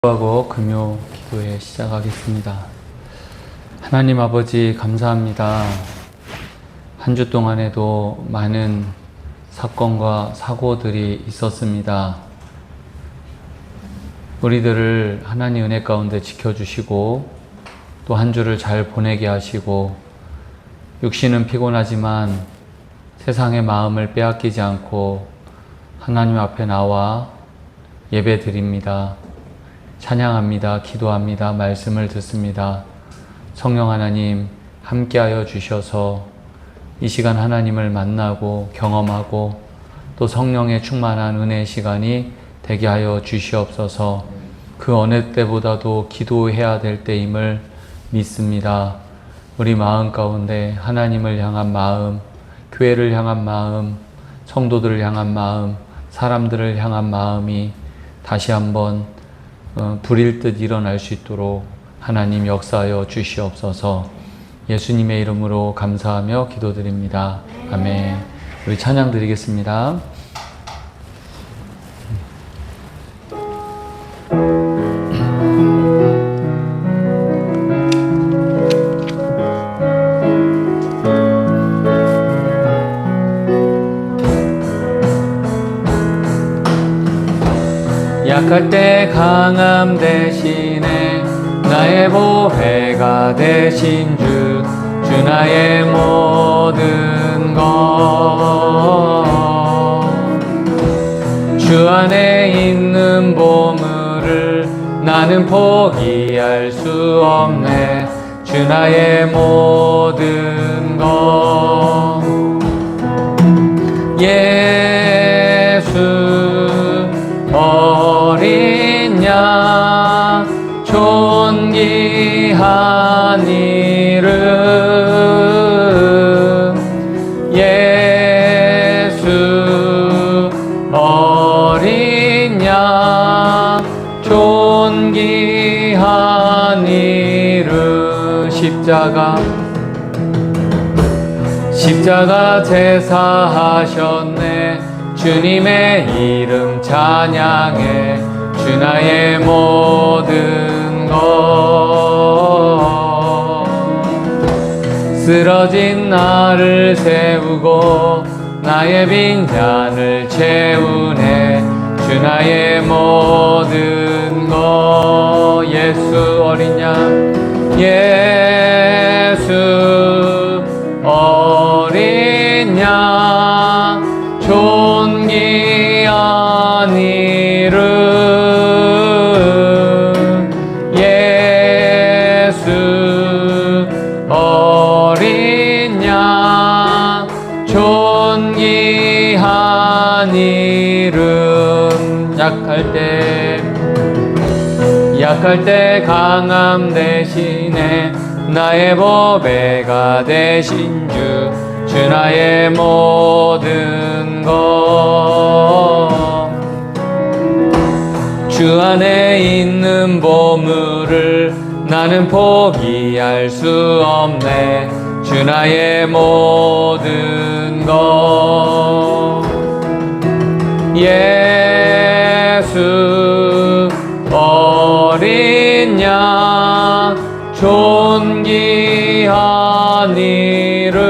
하고 금요 기도회 시작하겠습니다. 하나님 아버지 감사합니다. 한 주 동안에도 많은 사건과 사고들이 있었습니다. 우리들을 하나님 은혜 가운데 지켜주시고 또 한 주를 잘 보내게 하시고 육신은 피곤하지만 세상의 마음을 빼앗기지 않고 하나님 앞에 나와 예배 드립니다. 찬양합니다. 기도합니다. 말씀을 듣습니다. 성령 하나님 함께하여 주셔서 이 시간 하나님을 만나고 경험하고 또 성령의 충만한 은혜의 시간이 되게 하여 주시옵소서. 그 어느 때보다도 기도해야 될 때임을 믿습니다. 우리 마음 가운데 하나님을 향한 마음, 교회를 향한 마음, 성도들을 향한 마음, 사람들을 향한 마음이 다시 한번 불일 듯 일어날 수 있도록 하나님 역사하여 주시옵소서. 예수님의 이름으로 감사하며 기도드립니다. 아멘. 우리 찬양 드리겠습니다. 약할 때 강함 대신에 나의 보배가 되신 주 나의 모든 것 주 안에 있는 보물을 나는 포기할 수 없네. 주 나의 모든 것 예수 어린 양 존귀한 이름 예수 어린 양 존귀한 이름 십자가 제사하셨네. 주님의 이름 찬양해. 주 나의 모든 것 쓰러진 나를 세우고 나의 빈잔을 채우네. 주 나의 모든 것 예수 어린 양 예수 어린 양 존귀한 이름 예수 어린 양 존귀한 이름 약할 때 강함 대신에 나의 보배가 되신 주 나의 모든 것 주 안에 있는 보물을 나는 포기할 수 없네. 주 나의 모든 것 예수 어린 양 존귀한 이름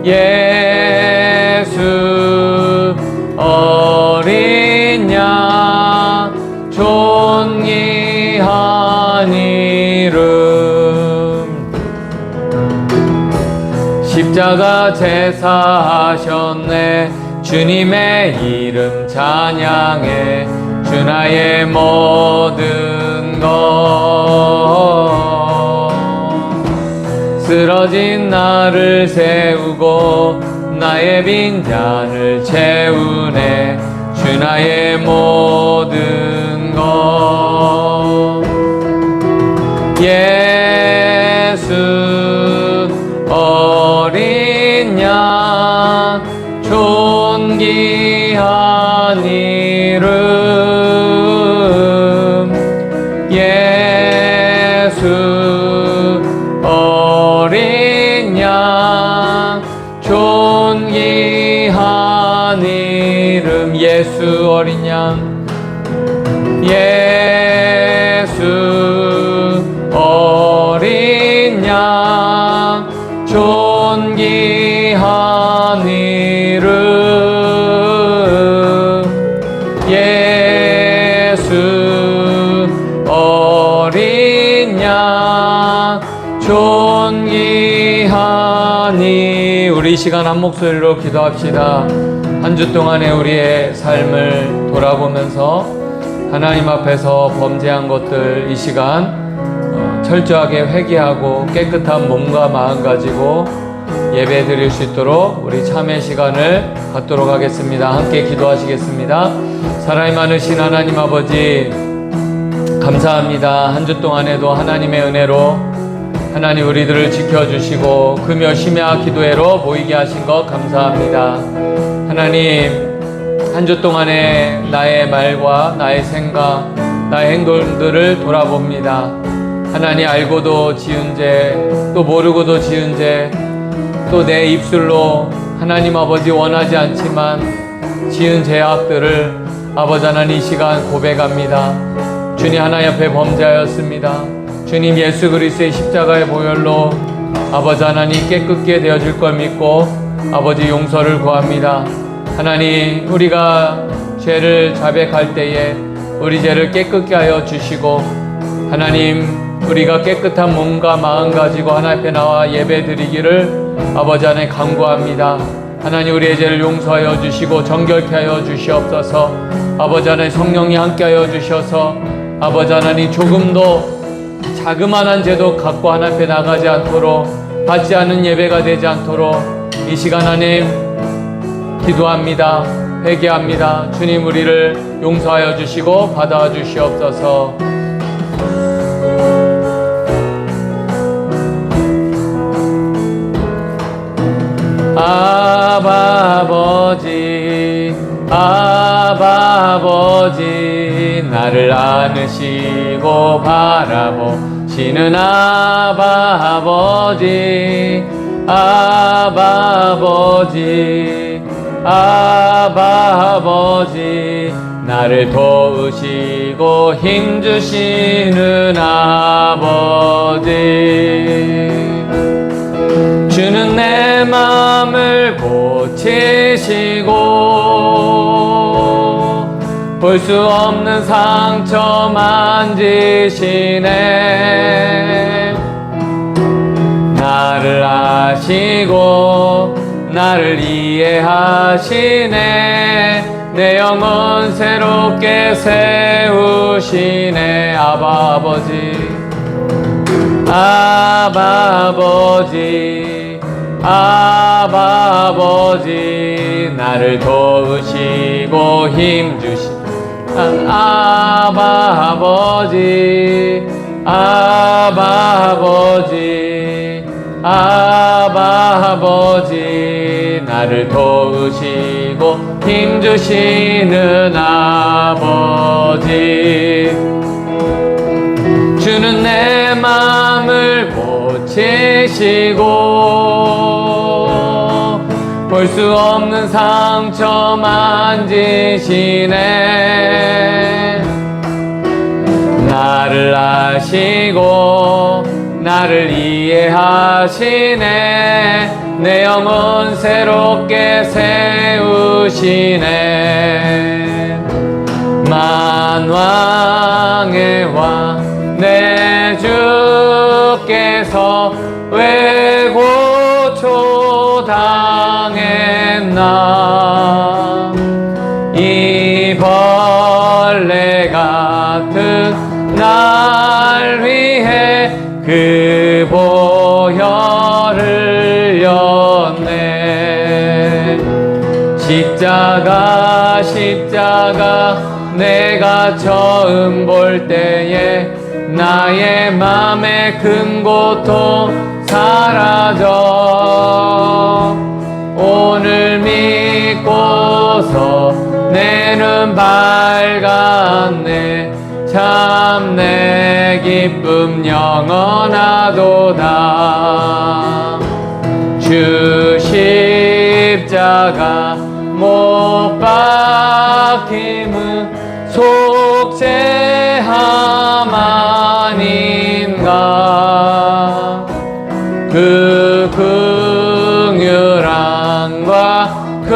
예수 어린 양 존귀한 이름 십자가 제사하셨네. 주님의 이름 찬양해. 주 나의 모든 것 쓰러진 나를 세우고 나의 빈잔을 채우네. 주 나의 모든 것 예수 어린 양 존귀한 이름 예수 어린 양 존귀한 이름 예수 어린 양 예수 어린 양 존귀한 이름 예수 어린 양 존귀하니. 우리 이 시간 한 목소리로 기도합시다. 한 주 동안의 우리의 삶을 돌아보면서 하나님 앞에서 범죄한 것들 이 시간 철저하게 회개하고 깨끗한 몸과 마음 가지고 예배 드릴 수 있도록 우리 참회 시간을 갖도록 하겠습니다. 함께 기도하시겠습니다. 사랑이 많으신 하나님 아버지, 감사합니다. 한 주 동안에도 하나님의 은혜로 하나님 우리들을 지켜주시고 금요 심야 기도회로 모이게 하신 것 감사합니다. 하나님, 한 주 동안에 나의 말과 나의 생각, 나의 행동들을 돌아봅니다. 하나님, 알고도 지은 죄, 또 모르고도 지은 죄, 또 내 입술로 하나님 아버지 원하지 않지만 지은 죄악들을 아버지 하나님 이 시간 고백합니다. 주님, 하나님 앞에 범죄하였습니다. 주님, 예수 그리스도의 십자가의 보혈로 아버지 하나님 깨끗게 되어질 걸 믿고 아버지 용서를 구합니다. 하나님, 우리가 죄를 자백할 때에 우리 죄를 깨끗게 하여 주시고 하나님, 우리가 깨끗한 몸과 마음 가지고 하나님 앞에 나와 예배 드리기를 아버지 하나님 간구합니다. 하나님, 우리의 죄를 용서하여 주시고 정결케 하여 주시옵소서. 아버지 하나님, 성령이 함께 하여 주셔서 아버지 하나님, 조금도 자그마한 죄도 갖고 하나님 앞에 나가지 않도록, 받지 않은 예배가 되지 않도록 이 시간 하나님 기도합니다. 회개합니다. 주님, 우리를 용서하여 주시고 받아 주시옵소서. 아바 아버지, 아바 아버지, 나를 안으시고 바라보시는 아바 아버지, 아바 아버지, 아바 아버지, 나를 도우시고 힘주시는 아버지. 주는 내 마음을 고치시고 볼 수 없는 상처 만지시네. 나를 아시고 나를 이해하시네. 내 영혼 새롭게 세우시네. 아바 아버지, 아바 아버지, 아바 아버지, 나를 도우시고 힘주시 아바 아버지, 아바 아버지, 아바 아버지, 나를 도우시고 힘주시는 아버지. 주는 내 마음을 고치시고 볼 수 없는 상처 만지시네. 나를 아시고 나를 이해하시네. 내 영혼 새롭게 세우시네. 만왕의 왕 내 주께서 왜 고초당했나. 이 벌레 같은 날 위해 그 보혈을 흘렸네. 십자가 십자가 내가 처음 볼 때에 나의 맘의 큰 고통 사라져. 오늘 믿고서 내 눈 밝았네. 참 내 기쁨 영원하도다. 주 십자가 못 박힘은 속죄함 아닌가. 그 긍휼함과 그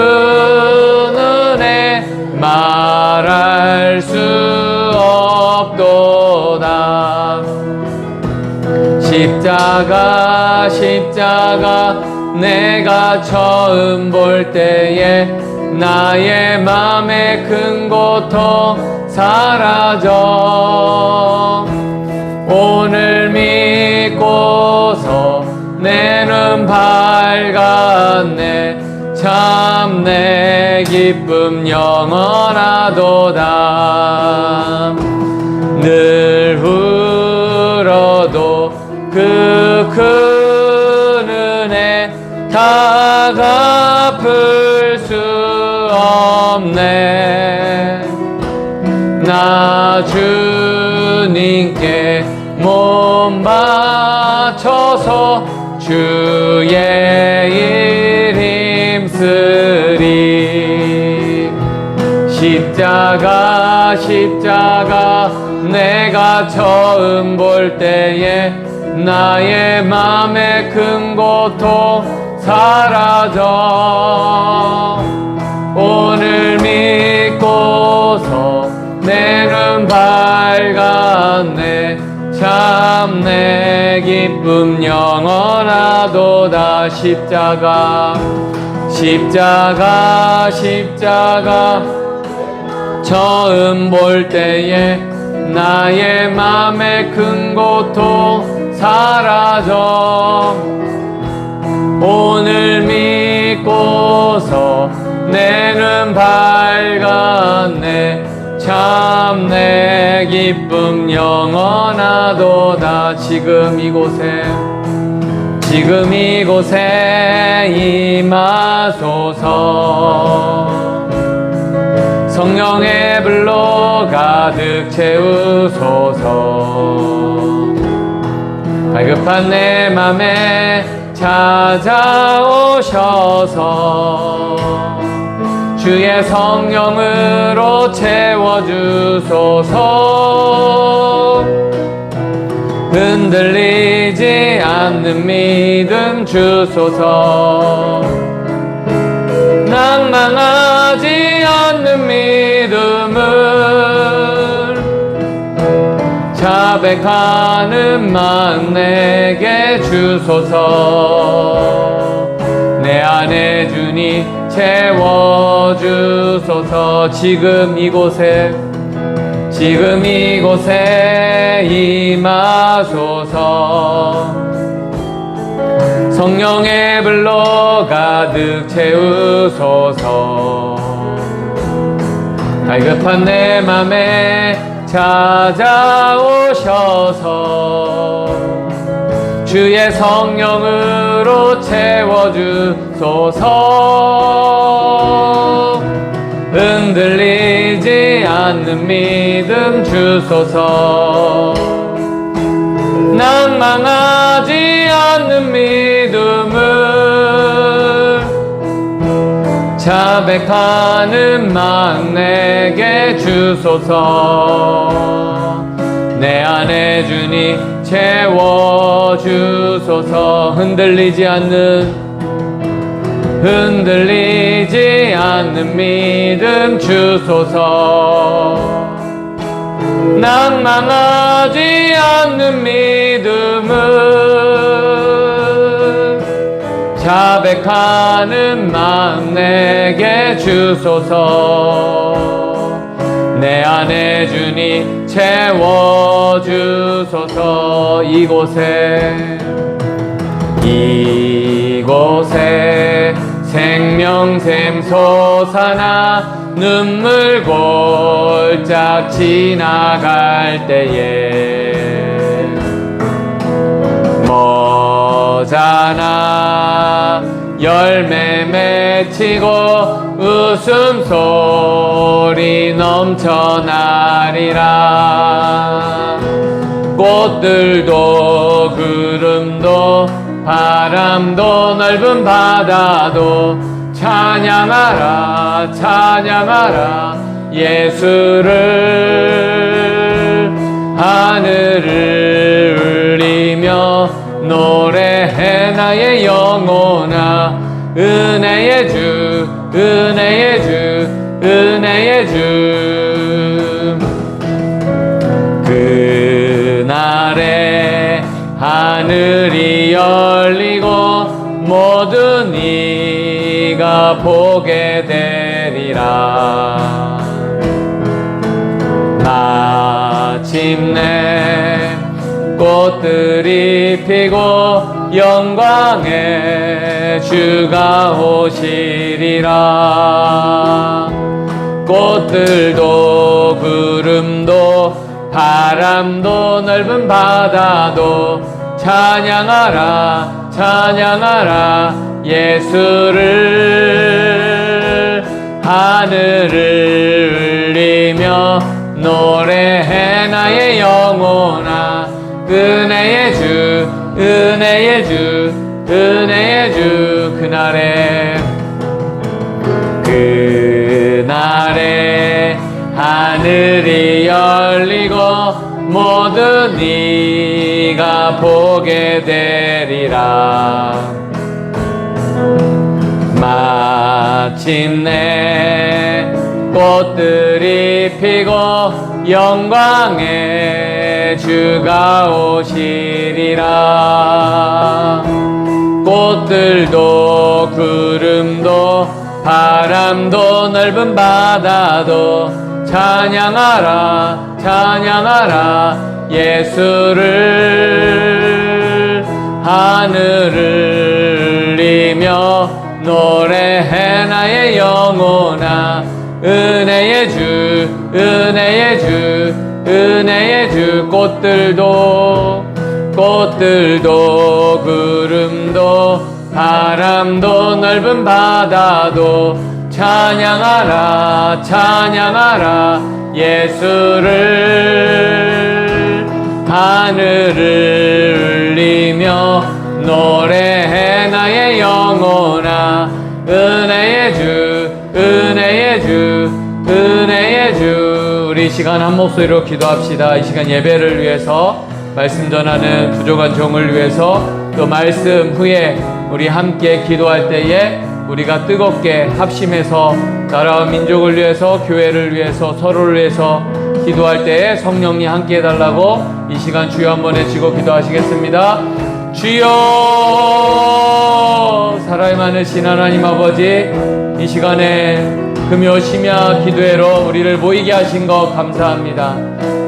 은혜 말할 수 없도다. 십자가 내가 처음 볼 때에 나의 맘의 큰 고통 사라져. 오늘 믿고서 내 눈 밝았네. 참 내 기쁨 영원하도다. 늘 울어도 그 큰 은혜 다 갚을 수 없네. 나 주님께 몸 바쳐서 주의 일 힘쓰리. 십자가 내가 처음 볼 때에 나의 맘의 큰 고통 사라져. 오늘 믿고서 내 눈 밝았네. 참 내 기쁨 영원하도다. 십자가 처음 볼 때에 나의 맘의 큰 고통 사라져. 오늘 믿고서 내 눈 밝았네. 참 내 기쁨 영원하도다. 지금 이곳에 임하소서. 성령의 불로 가득 채우소서. 갈급한 내 맘에 찾아오셔서 주의 성령으로 채워주소서. 흔들리지 않는 믿음 주소서. 낭망하지 않는 믿음을 자백하는 마음 내게 주소서. 내 안에 주님 채워주소서. 지금 이곳에 임하소서. 성령의 불로 가득 채우소서. 갈급한 내 맘에 찾아오셔서 주의 성령으로 채워주소서. 흔들리지 않는 믿음 주소서. 낭망하지 않는 믿음을 자백하는 마음 내게 주소서. 내 안에 주님 채워주소서. 흔들리지 않는 믿음 주소서. 낭망하지 않는 믿음을 자백하는 마음 내게 주소서. 내 안에 주님 채워주소서. 이곳에 생명샘 솟아나 눈물 골짝 지나갈 때에 머자나 열매 맺히고 웃음소리 넘쳐나리라. 꽃들도 구름도 바람도 넓은 바다도 찬양하라 찬양하라 예수를 하늘을 울리며 노래해 나의 영혼아 은혜의 주 은혜의 주 은혜의 주 그날에 하늘이 열리고 모든 이가 보게 되리라 마침내 꽃들이 피고 영광의 주가 오시리라 꽃들도 구름도 바람도 넓은 바다도 찬양하라 찬양하라 예수를 하늘을 울리며 노래해 나의 영혼아 은혜의 주 은혜의 주 은혜의 주 그날에 하늘이 열리고 모든 이가 보게 되리라 마침내 꽃들이 피고 영광의 주가 오시리라 꽃들도 구름도 바람도 넓은 바다도 찬양하라 찬양하라 예수를 하늘을 울리며 노래해 나의 영혼아 은혜의 주 은혜의 주 은혜의 주 꽃들도 구름도 바람도 넓은 바다도 찬양하라 찬양하라 예수를 하늘을 울리며 노래해 나의 영혼아 은혜의 주 은혜의 주 은혜의 주 우리 이 시간 한 목소리로 기도합시다. 이 시간 예배를 위해서 말씀 전하는 부족한 종을 위해서 또 말씀 후에 우리 함께 기도할 때에 우리가 뜨겁게 합심해서 나라와 민족을 위해서 교회를 위해서 서로를 위해서 기도할 때에 성령님 함께 해달라고 이 시간 주여 한번 외치고 기도하시겠습니다. 주여 사랑이 많으신 하나님 아버지 이 시간에 금요 심야 기도회로 우리를 모이게 하신 것 감사합니다.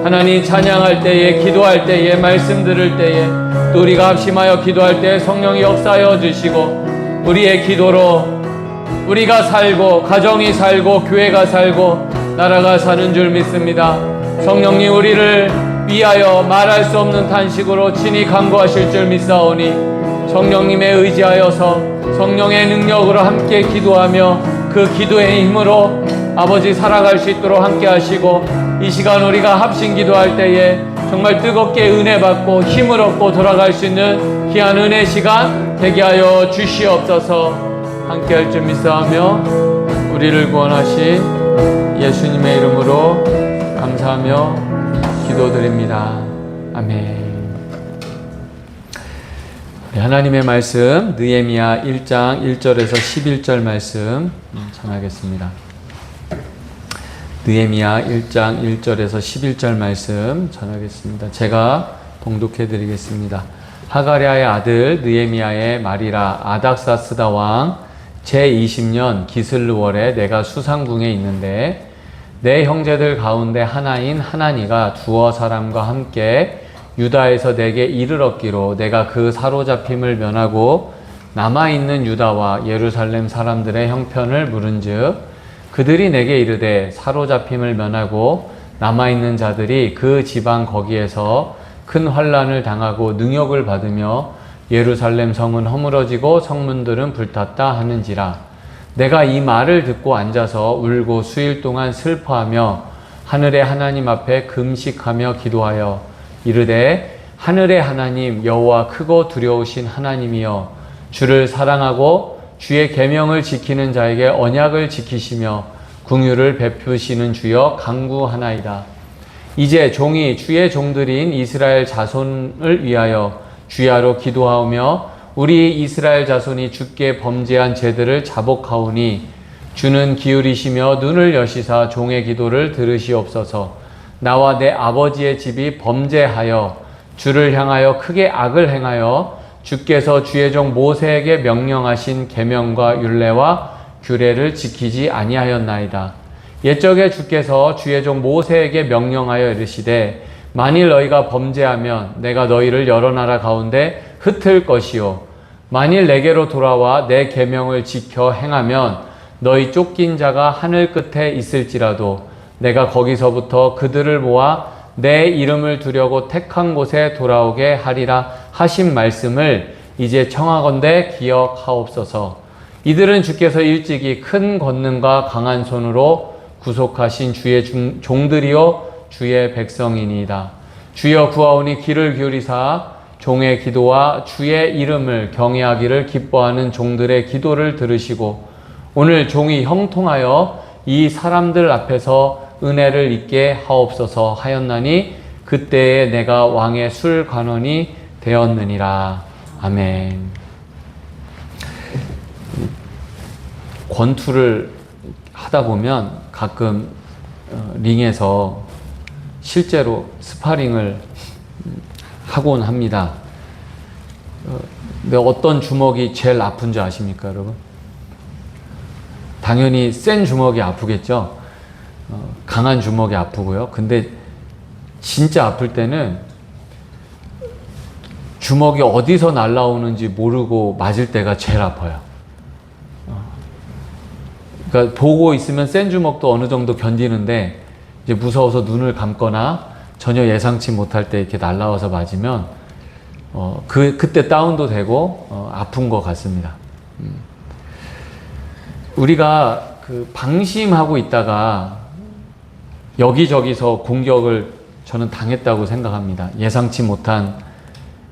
하나님 찬양할 때에 기도할 때에 말씀 들을 때에 또 우리가 합심하여 기도할 때 성령이 역사하여 주시고 우리의 기도로 우리가 살고 가정이 살고 교회가 살고 나라가 사는 줄 믿습니다. 성령님 우리를 위하여 말할 수 없는 탄식으로 친히 간구하실 줄 믿사오니 성령님에 의지하여서 성령의 능력으로 함께 기도하며 그 기도의 힘으로 아버지 살아갈 수 있도록 함께 하시고 이 시간 우리가 합심 기도할 때에 정말 뜨겁게 은혜 받고 힘을 얻고 돌아갈 수 있는 귀한 은혜 시간 되게 하여 주시옵소서. 함께 할 줄 믿사하며 우리를 구원하신 예수님의 이름으로 감사하며 기도드립니다. 아멘. 하나님의 말씀 느헤미야 1장 1절에서 11절 말씀 전하겠습니다. 느헤미야 1장 1절에서 11절 말씀 전하겠습니다. 제가 봉독해 드리겠습니다. 하가랴의 아들 느헤미야의 말이라. 아닥사스다 왕 제20년 기슬르월에 내가 수상궁에 있는데 내 형제들 가운데 하나인 하나니가 두어 사람과 함께 유다에서 내게 이를 얻기로 내가 그 사로잡힘을 면하고 남아있는 유다와 예루살렘 사람들의 형편을 물은즉 그들이 내게 이르되 사로잡힘을 면하고 남아있는 자들이 그 지방 거기에서 큰 환난을 당하고 능욕을 받으며 예루살렘 성은 허물어지고 성문들은 불탔다 하는지라. 내가 이 말을 듣고 앉아서 울고 수일 동안 슬퍼하며 하늘의 하나님 앞에 금식하며 기도하여 이르되 하늘의 하나님 여호와 크고 두려우신 하나님이여 주를 사랑하고 주의 계명을 지키는 자에게 언약을 지키시며 긍휼을 베푸시는 주여 간구하나이다. 이제 종이 주의 종들인 이스라엘 자손을 위하여 주야로 기도하오며 우리 이스라엘 자손이 주께 범죄한 죄들을 자복하오니 주는 기울이시며 눈을 여시사 종의 기도를 들으시옵소서. 나와 내 아버지의 집이 범죄하여 주를 향하여 크게 악을 행하여 주께서 주의 종 모세에게 명령하신 계명과 율례와 규례를 지키지 아니하였나이다. 옛적에 주께서 주의 종 모세에게 명령하여 이르시되 만일 너희가 범죄하면 내가 너희를 여러 나라 가운데 흩을 것이요 만일 내게로 돌아와 내 계명을 지켜 행하면 너희 쫓긴 자가 하늘 끝에 있을지라도 내가 거기서부터 그들을 모아 내 이름을 두려고 택한 곳에 돌아오게 하리라 하신 말씀을 이제 청하건대 기억하옵소서. 이들은 주께서 일찍이 큰 권능과 강한 손으로 구속하신 주의 종들이요 주의 백성이니이다. 주여 구하오니 귀를 기울이사 종의 기도와 주의 이름을 경외하기를 기뻐하는 종들의 기도를 들으시고 오늘 종이 형통하여 이 사람들 앞에서 은혜를 입게 하옵소서 하였나니 그때에 내가 왕의 술관원이 되었느니라. 아멘. 권투를 하다 보면 가끔 링에서 실제로 스파링을 하곤 합니다. 근데 어떤 주먹이 제일 아픈지 아십니까, 여러분? 당연히 센 주먹이 아프겠죠. 강한 주먹이 아프고요. 근데 진짜 아플 때는 주먹이 어디서 날라오는지 모르고 맞을 때가 제일 아파요. 그러니까 보고 있으면 센 주먹도 어느 정도 견디는데 이제 무서워서 눈을 감거나 전혀 예상치 못할 때 이렇게 날라와서 맞으면 그때 다운도 되고 아픈 것 같습니다. 우리가 그 방심하고 있다가 여기저기서 공격을 저는 당했다고 생각합니다. 예상치 못한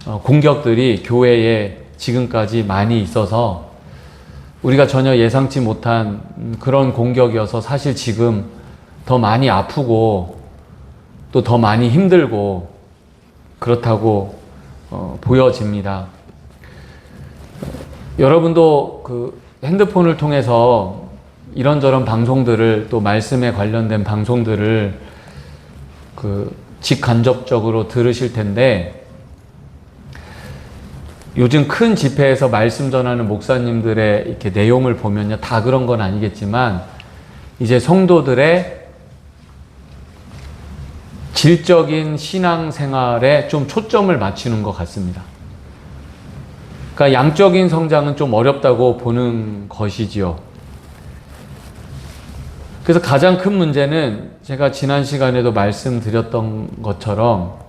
공격들이 교회에 지금까지 많이 있어서 우리가 전혀 예상치 못한 그런 공격이어서 사실 지금 더 많이 아프고 또 더 많이 힘들고 그렇다고 보여집니다. 여러분도 그 핸드폰을 통해서 이런저런 방송들을 또 말씀에 관련된 방송들을 그 직간접적으로 들으실 텐데 요즘 큰 집회에서 말씀 전하는 목사님들의 이렇게 내용을 보면요, 다 그런 건 아니겠지만 이제 성도들의 질적인 신앙생활에 좀 초점을 맞추는 것 같습니다. 그러니까 양적인 성장은 좀 어렵다고 보는 것이지요. 그래서 가장 큰 문제는 제가 지난 시간에도 말씀드렸던 것처럼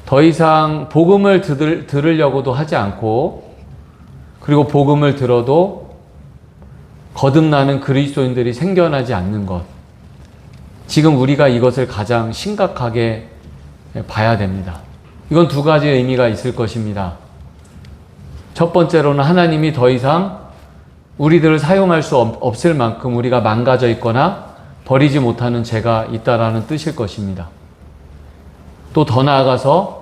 더 이상 복음을 들으려고도 하지 않고 그리고 복음을 들어도 거듭나는 그리스도인들이 생겨나지 않는 것. 지금 우리가 이것을 가장 심각하게 봐야 됩니다. 이건 두 가지 의미가 있을 것입니다. 첫 번째로는 하나님이 더 이상 우리들을 사용할 수 없을 만큼 우리가 망가져 있거나 버리지 못하는 죄가 있다라는 뜻일 것입니다. 또 더 나아가서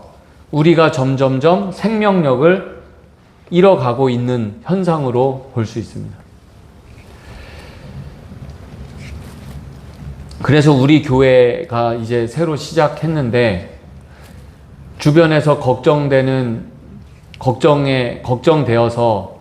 우리가 점점점 생명력을 잃어가고 있는 현상으로 볼 수 있습니다. 그래서 우리 교회가 이제 새로 시작했는데 주변에서 걱정되어서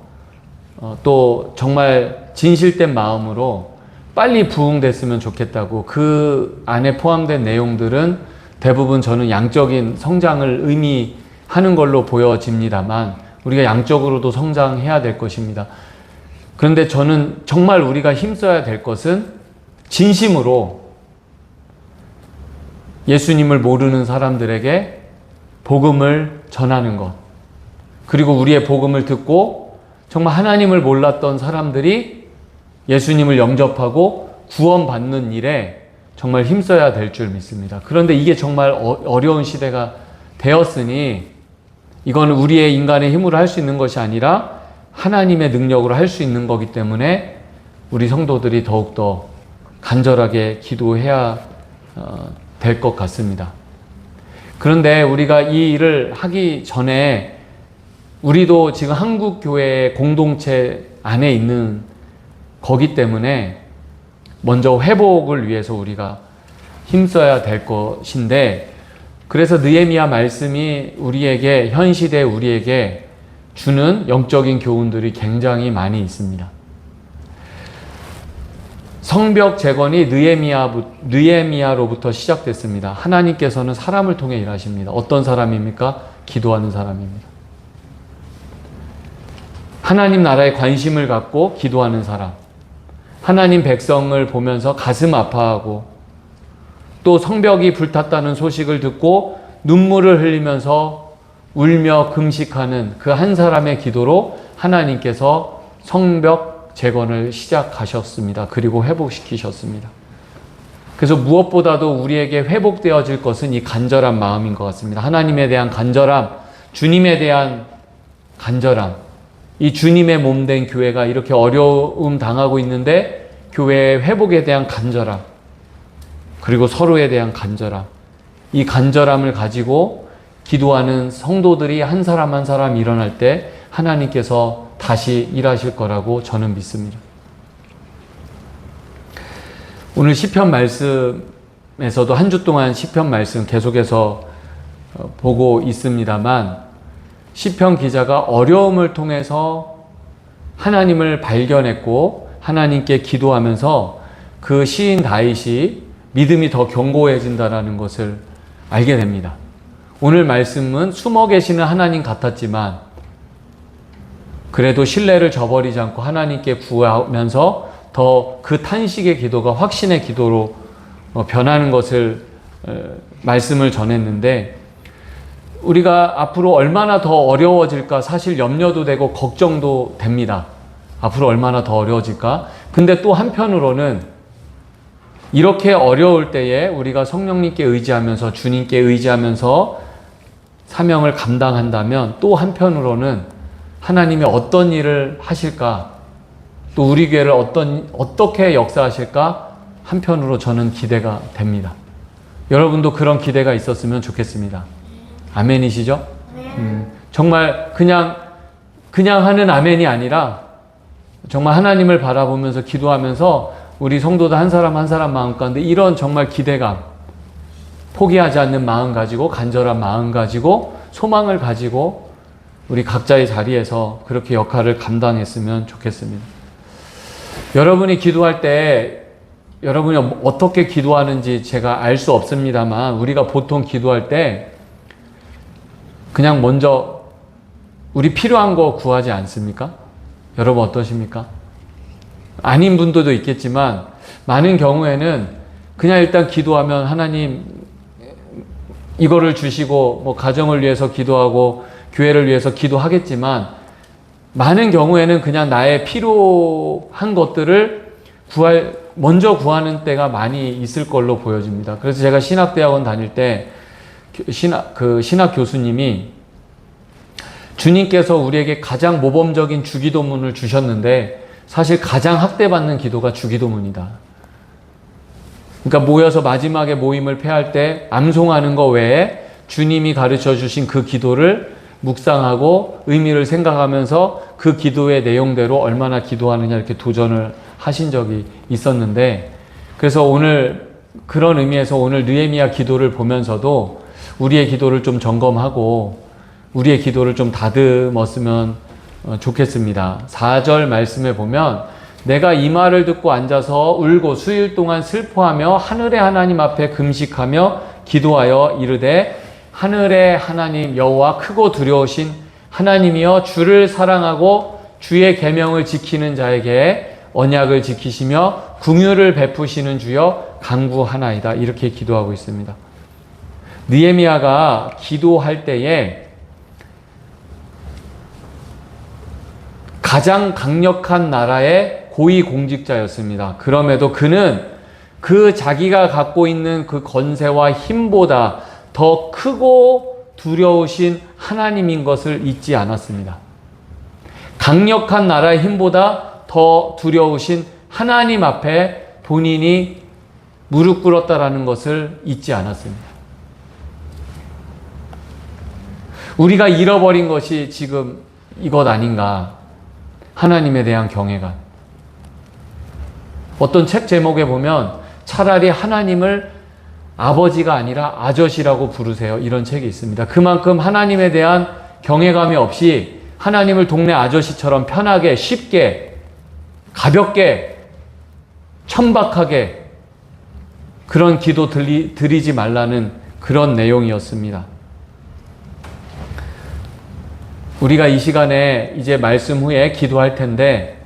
또 정말 진실된 마음으로 빨리 부흥됐으면 좋겠다고 그 안에 포함된 내용들은 대부분 저는 양적인 성장을 의미하는 걸로 보여집니다만 우리가 양적으로도 성장해야 될 것입니다. 그런데 저는 정말 우리가 힘써야 될 것은 진심으로 예수님을 모르는 사람들에게 복음을 전하는 것, 그리고 우리의 복음을 듣고 정말 하나님을 몰랐던 사람들이 예수님을 영접하고 구원받는 일에 정말 힘써야 될 줄 믿습니다. 그런데 이게 정말 어려운 시대가 되었으니 이거는 우리의 인간의 힘으로 할 수 있는 것이 아니라 하나님의 능력으로 할 수 있는 거기 때문에 우리 성도들이 더욱더 간절하게 기도해야 될 것 같습니다. 그런데 우리가 이 일을 하기 전에 우리도 지금 한국교회 공동체 안에 있는 거기 때문에 먼저 회복을 위해서 우리가 힘써야 될 것인데, 그래서 느헤미야 말씀이 우리에게, 현 시대 우리에게 주는 영적인 교훈들이 굉장히 많이 있습니다. 성벽 재건이 느헤미야로부터 시작됐습니다. 하나님께서는 사람을 통해 일하십니다. 어떤 사람입니까? 기도하는 사람입니다. 하나님 나라에 관심을 갖고 기도하는 사람, 하나님 백성을 보면서 가슴 아파하고, 또 성벽이 불탔다는 소식을 듣고 눈물을 흘리면서 울며 금식하는 그 한 사람의 기도로 하나님께서 성벽 재건을 시작하셨습니다. 그리고 회복시키셨습니다. 그래서 무엇보다도 우리에게 회복되어질 것은 이 간절한 마음인 것 같습니다. 하나님에 대한 간절함, 주님에 대한 간절함, 이 주님의 몸된 교회가 이렇게 어려움 당하고 있는데 교회의 회복에 대한 간절함, 그리고 서로에 대한 간절함, 이 간절함을 가지고 기도하는 성도들이 한 사람 한 사람 일어날 때 하나님께서 다시 일하실 거라고 저는 믿습니다. 오늘 시편 말씀에서도 한 주 동안 시편 말씀 계속해서 보고 있습니다만, 시편 기자가 어려움을 통해서 하나님을 발견했고 하나님께 기도하면서 그 시인 다윗이 믿음이 더 견고해진다는 것을 알게 됩니다. 오늘 말씀은 숨어 계시는 하나님 같았지만 그래도 신뢰를 저버리지 않고 하나님께 구하면서 더 그 탄식의 기도가 확신의 기도로 변하는 것을 말씀을 전했는데, 우리가 앞으로 얼마나 더 어려워질까 사실 염려도 되고 걱정도 됩니다. 앞으로 얼마나 더 어려워질까? 근데 또 한편으로는 이렇게 어려울 때에 우리가 성령님께 의지하면서, 주님께 의지하면서 사명을 감당한다면 또 한편으로는 하나님이 어떤 일을 하실까, 또 우리 교회를 어떻게 역사하실까 한편으로 저는 기대가 됩니다. 여러분도 그런 기대가 있었으면 좋겠습니다. 아멘이시죠? 정말 그냥 하는 아멘이 아니라 정말 하나님을 바라보면서 기도하면서 우리 성도들 한 사람 한 사람 마음 가운데 이런 정말 기대감, 포기하지 않는 마음 가지고, 간절한 마음 가지고, 소망을 가지고 우리 각자의 자리에서 그렇게 역할을 감당했으면 좋겠습니다. 여러분이 기도할 때 여러분이 어떻게 기도하는지 제가 알 수 없습니다만, 우리가 보통 기도할 때 그냥 먼저 우리 필요한 거 구하지 않습니까? 여러분 어떠십니까? 아닌 분들도 있겠지만 많은 경우에는 그냥 일단 기도하면 하나님 이거를 주시고, 뭐 가정을 위해서 기도하고 교회를 위해서 기도하겠지만, 많은 경우에는 그냥 나의 필요한 것들을 먼저 구하는 때가 많이 있을 걸로 보여집니다. 그래서 제가 신학대학원 다닐 때 신학 교수님이 주님께서 우리에게 가장 모범적인 주기도문을 주셨는데 사실 가장 학대받는 기도가 주기도문이다. 그러니까 모여서 마지막에 모임을 폐할 때 암송하는 거 외에 주님이 가르쳐 주신 그 기도를 묵상하고 의미를 생각하면서 그 기도의 내용대로 얼마나 기도하느냐 이렇게 도전을 하신 적이 있었는데, 그래서 오늘 그런 의미에서 오늘 느헤미야 기도를 보면서도 우리의 기도를 좀 점검하고 우리의 기도를 좀 다듬었으면 좋겠습니다. 4절 말씀에 보면, 내가 이 말을 듣고 앉아서 울고 수일 동안 슬퍼하며 하늘의 하나님 앞에 금식하며 기도하여 이르되, 하늘의 하나님 여호와 크고 두려우신 하나님이여, 주를 사랑하고 주의 계명을 지키는 자에게 언약을 지키시며 긍휼을 베푸시는 주여 간구하나이다. 이렇게 기도하고 있습니다. 느헤미야가 기도할 때에 가장 강력한 나라의 고위공직자였습니다. 그럼에도 그는 그 자기가 갖고 있는 그 권세와 힘보다 더 크고 두려우신 하나님인 것을 잊지 않았습니다. 강력한 나라의 힘보다 더 두려우신 하나님 앞에 본인이 무릎 꿇었다라는 것을 잊지 않았습니다. 우리가 잃어버린 것이 지금 이것 아닌가? 하나님에 대한 경외감. 어떤 책 제목에 보면 차라리 하나님을 아버지가 아니라 아저씨라고 부르세요. 이런 책이 있습니다. 그만큼 하나님에 대한 경외감이 없이 하나님을 동네 아저씨처럼 편하게, 쉽게, 가볍게, 천박하게 그런 기도 드리지 말라는 그런 내용이었습니다. 우리가 이 시간에 이제 말씀 후에 기도할 텐데,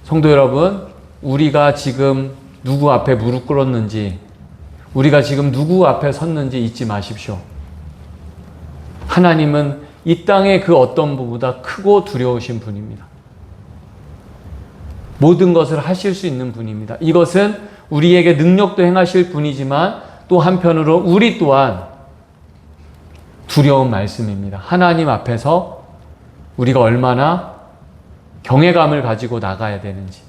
성도 여러분, 우리가 지금 누구 앞에 무릎 꿇었는지, 우리가 지금 누구 앞에 섰는지 잊지 마십시오. 하나님은 이 땅의 그 어떤 분보다 크고 두려우신 분입니다. 모든 것을 하실 수 있는 분입니다. 이것은 우리에게 능력도 행하실 분이지만 또 한편으로 우리 또한 두려운 말씀입니다. 하나님 앞에서 우리가 얼마나 경외감을 가지고 나가야 되는지,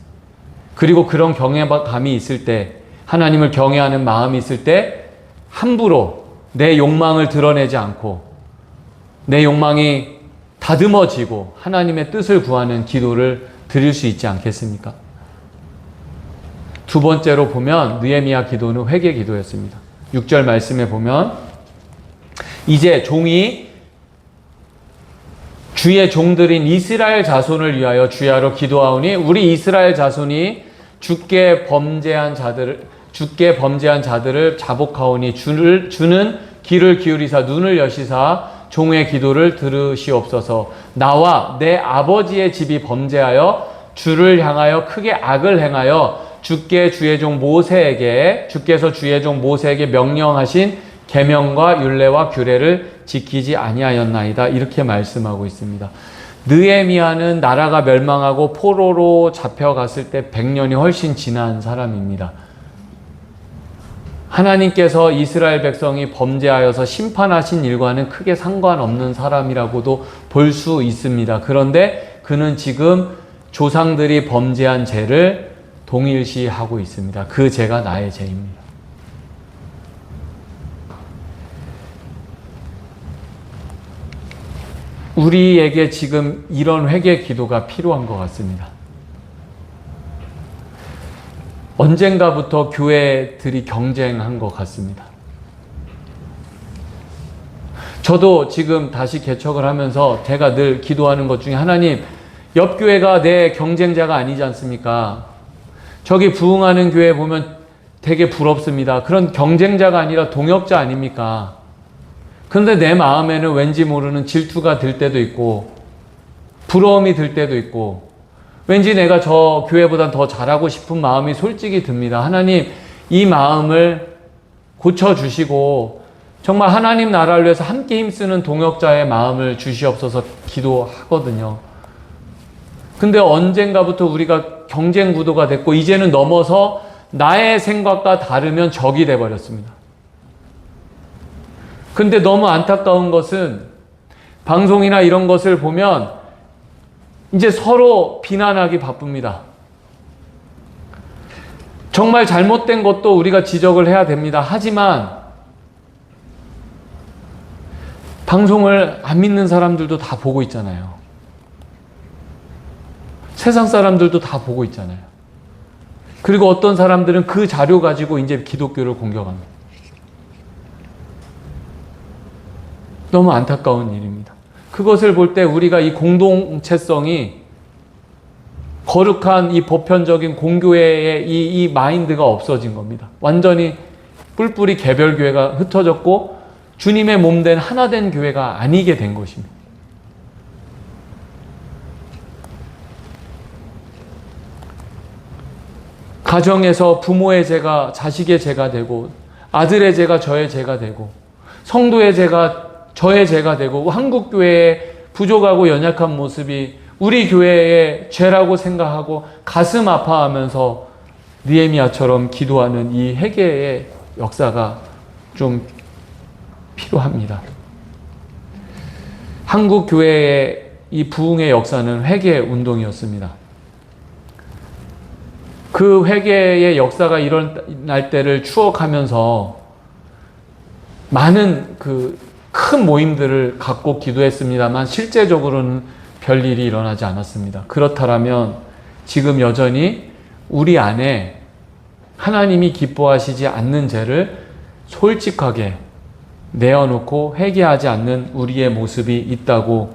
그리고 그런 경외감이 있을 때, 하나님을 경외하는 마음이 있을 때 함부로 내 욕망을 드러내지 않고 내 욕망이 다듬어지고 하나님의 뜻을 구하는 기도를 드릴 수 있지 않겠습니까? 두 번째로 보면 느헤미야 기도는 회개 기도였습니다. 6절 말씀에 보면 이제 종이 주의 종들인 이스라엘 자손을 위하여 주야로 기도하오니 우리 이스라엘 자손이 주께 범죄한 자들을 자복하오니 주는 귀를 기울이사 눈을 여시사 종의 기도를 들으시옵소서. 나와 내 아버지의 집이 범죄하여 주를 향하여 크게 악을 행하여 주께서 주의 종 모세에게 명령하신 계명과 율례와 규례를 지키지 아니하였나이다. 이렇게 말씀하고 있습니다. 느헤미야는 나라가 멸망하고 포로로 잡혀갔을 때 100년이 훨씬 지난 사람입니다. 하나님께서 이스라엘 백성이 범죄하여서 심판하신 일과는 크게 상관없는 사람이라고도 볼 수 있습니다. 그런데 그는 지금 조상들이 범죄한 죄를 동일시하고 있습니다. 그 죄가 나의 죄입니다. 우리에게 지금 이런 회개 기도가 필요한 것 같습니다. 언젠가부터 교회들이 경쟁한 것 같습니다. 저도 지금 다시 개척을 하면서 제가 늘 기도하는 것 중에 하나님, 옆 교회가 내 경쟁자가 아니지 않습니까? 저기 부흥하는 교회 보면 되게 부럽습니다. 그런 경쟁자가 아니라 동역자 아닙니까? 그런데 내 마음에는 왠지 모르는 질투가 들 때도 있고 부러움이 들 때도 있고 왠지 내가 저 교회보다 더 잘하고 싶은 마음이 솔직히 듭니다. 하나님, 이 마음을 고쳐주시고 정말 하나님 나라를 위해서 함께 힘쓰는 동역자의 마음을 주시옵소서 기도하거든요. 근데 언젠가부터 우리가 경쟁 구도가 됐고 이제는 넘어서 나의 생각과 다르면 적이 돼버렸습니다. 근데 너무 안타까운 것은 방송이나 이런 것을 보면 이제 서로 비난하기 바쁩니다. 정말 잘못된 것도 우리가 지적을 해야 됩니다. 하지만 방송을 안 믿는 사람들도 다 보고 있잖아요. 세상 사람들도 다 보고 있잖아요. 그리고 어떤 사람들은 그 자료 가지고 이제 기독교를 공격합니다. 너무 안타까운 일입니다. 그것을 볼 때 우리가 이 공동체성이 거룩한 이 보편적인 공교회의 이 마인드가 없어진 겁니다. 완전히 뿔뿔이 개별교회가 흩어졌고 주님의 몸된 하나된 교회가 아니게 된 것입니다. 가정에서 부모의 죄가 자식의 죄가 되고 아들의 죄가 저의 죄가 되고 성도의 죄가 저의 죄가 되고 한국교회의 부족하고 연약한 모습이 우리 교회의 죄라고 생각하고 가슴 아파하면서 느헤미야처럼 기도하는 이 회개의 역사가 좀 필요합니다. 한국교회의 이 부흥의 역사는 회개 운동이었습니다. 그 회개의 역사가 일어날 때를 추억하면서 많은 그 큰 모임들을 갖고 기도했습니다만 실제적으로는 별일이 일어나지 않았습니다. 그렇다면 지금 여전히 우리 안에 하나님이 기뻐하시지 않는 죄를 솔직하게 내어놓고 회개하지 않는 우리의 모습이 있다고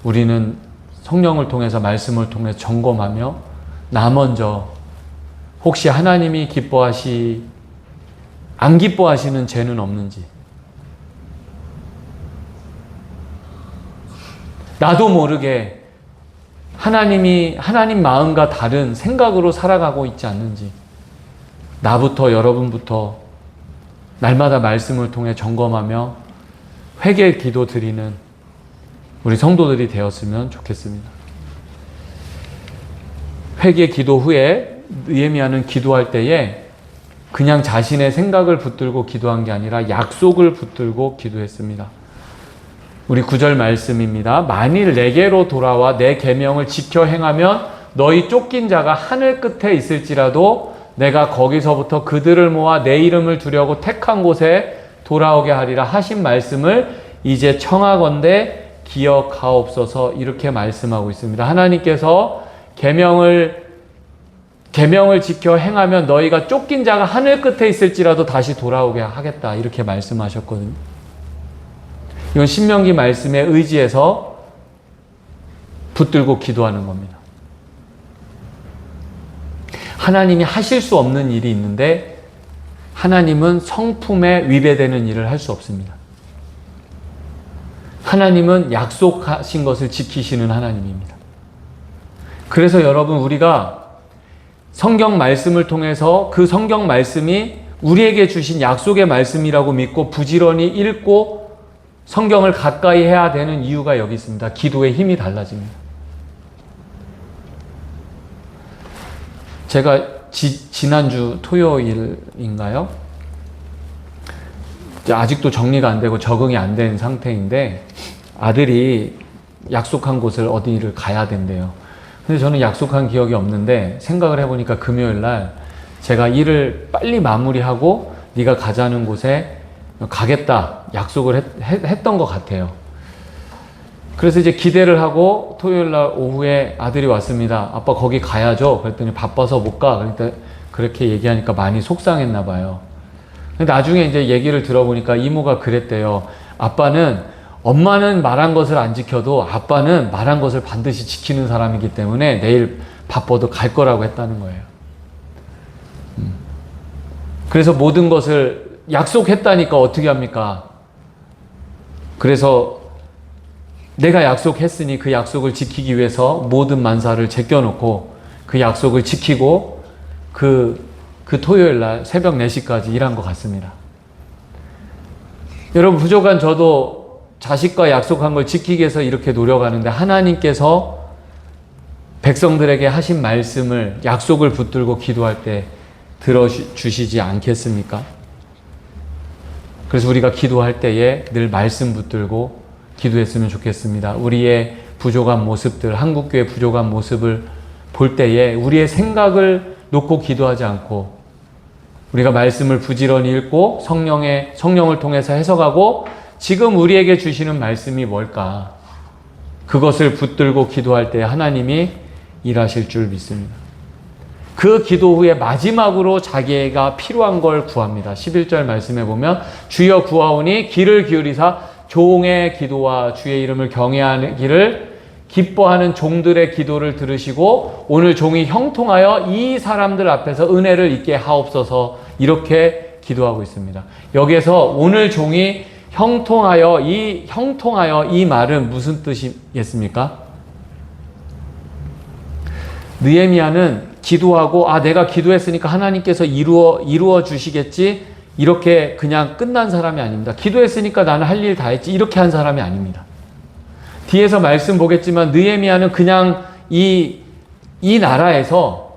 우리는 성령을 통해서 말씀을 통해 점검하며 나 먼저 혹시 하나님이 안 기뻐하시는 죄는 없는지, 나도 모르게 하나님 마음과 다른 생각으로 살아가고 있지 않는지, 나부터 여러분부터 날마다 말씀을 통해 점검하며 회개 기도 드리는 우리 성도들이 되었으면 좋겠습니다. 회개 기도 후에 느헤미야는 기도할 때에 그냥 자신의 생각을 붙들고 기도한 게 아니라 약속을 붙들고 기도했습니다. 우리 9절 말씀입니다. 만일 내게로 돌아와 내 계명을 지켜 행하면 너희 쫓긴 자가 하늘 끝에 있을지라도 내가 거기서부터 그들을 모아 내 이름을 두려고 택한 곳에 돌아오게 하리라 하신 말씀을 이제 청하건대 기억하옵소서, 이렇게 말씀하고 있습니다. 하나님께서 계명을 지켜 행하면 너희가 쫓긴 자가 하늘 끝에 있을지라도 다시 돌아오게 하겠다, 이렇게 말씀하셨거든요. 이건 신명기 말씀에 의지해서 붙들고 기도하는 겁니다. 하나님이 하실 수 없는 일이 있는데 하나님은 성품에 위배되는 일을 할 수 없습니다. 하나님은 약속하신 것을 지키시는 하나님입니다. 그래서 여러분, 우리가 성경 말씀을 통해서 그 성경 말씀이 우리에게 주신 약속의 말씀이라고 믿고 부지런히 읽고 성경을 가까이 해야 되는 이유가 여기 있습니다. 기도의 힘이 달라집니다. 제가 지난주 토요일인가요? 아직도 정리가 안 되고 적응이 안 된 상태인데 아들이 약속한 곳을 어디를 가야 된대요. 근데 저는 약속한 기억이 없는데 생각을 해보니까 금요일 날 제가 일을 빨리 마무리하고 네가 가자는 곳에 가겠다 약속을 했던 것 같아요. 그래서 이제 기대를 하고 토요일 날 오후에 아들이 왔습니다. 아빠 거기 가야죠. 그랬더니 바빠서 못 가. 그러니까 그렇게 얘기하니까 많이 속상했나 봐요. 근데 나중에 이제 얘기를 들어보니까 이모가 그랬대요. 엄마는 말한 것을 안 지켜도 아빠는 말한 것을 반드시 지키는 사람이기 때문에 내일 바빠도 갈 거라고 했다는 거예요. 그래서 모든 것을 약속했다니까 어떻게 합니까? 그래서 내가 약속했으니 그 약속을 지키기 위해서 모든 만사를 제껴놓고 그 약속을 지키고 그 토요일 날 새벽 4시까지 일한 것 같습니다. 여러분, 부족한 저도 자식과 약속한 걸 지키기 위해서 이렇게 노력하는데 하나님께서 백성들에게 하신 말씀을, 약속을 붙들고 기도할 때 들어주시지 않겠습니까? 그래서 우리가 기도할 때에 늘 말씀 붙들고 기도했으면 좋겠습니다. 우리의 부족한 모습들, 한국교회 부족한 모습을 볼 때에 우리의 생각을 놓고 기도하지 않고 우리가 말씀을 부지런히 읽고 성령을 통해서 해석하고 지금 우리에게 주시는 말씀이 뭘까? 그것을 붙들고 기도할 때 하나님이 일하실 줄 믿습니다. 그 기도 후에 마지막으로 자기가 필요한 걸 구합니다. 11절 말씀에 보면 주여 구하오니 귀를 기울이사 종의 기도와 주의 이름을 경외하기를 기뻐하는 종들의 기도를 들으시고 오늘 종이 형통하여 이 사람들 앞에서 은혜를 입게 하옵소서, 이렇게 기도하고 있습니다. 여기에서 오늘 종이 형통하여 이 말은 무슨 뜻이겠습니까? 느헤미야는 기도하고 내가 기도했으니까 하나님께서 이루어 주시겠지, 이렇게 그냥 끝난 사람이 아닙니다. 기도했으니까 나는 할 일 다 했지, 이렇게 한 사람이 아닙니다. 뒤에서 말씀 보겠지만 느헤미야는 그냥 이 나라에서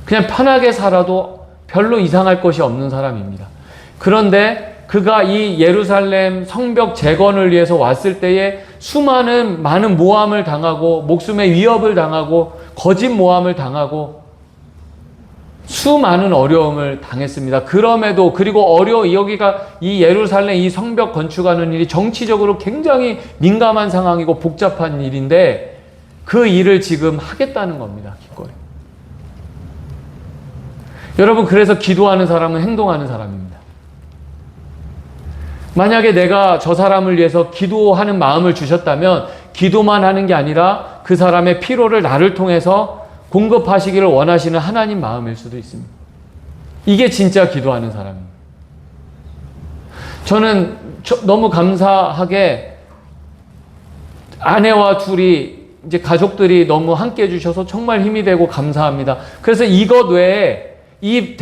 그냥 편하게 살아도 별로 이상할 것이 없는 사람입니다. 그런데 그가 이 예루살렘 성벽 재건을 위해서 왔을 때에 많은 모함을 당하고 목숨의 위협을 당하고 거짓 모함을 당하고 수많은 어려움을 당했습니다. 그럼에도 그리고 여기가 이 예루살렘 이 성벽 건축하는 일이 정치적으로 굉장히 민감한 상황이고 복잡한 일인데 그 일을 지금 하겠다는 겁니다. 기꺼이. 여러분, 그래서 기도하는 사람은 행동하는 사람입니다. 만약에 내가 저 사람을 위해서 기도하는 마음을 주셨다면 기도만 하는 게 아니라 그 사람의 필요를 나를 통해서 공급하시기를 원하시는 하나님 마음일 수도 있습니다. 이게 진짜 기도하는 사람입니다. 저는 너무 감사하게 아내와 둘이 이제 가족들이 너무 함께 해주셔서 정말 힘이 되고 감사합니다. 그래서 이것 외에 이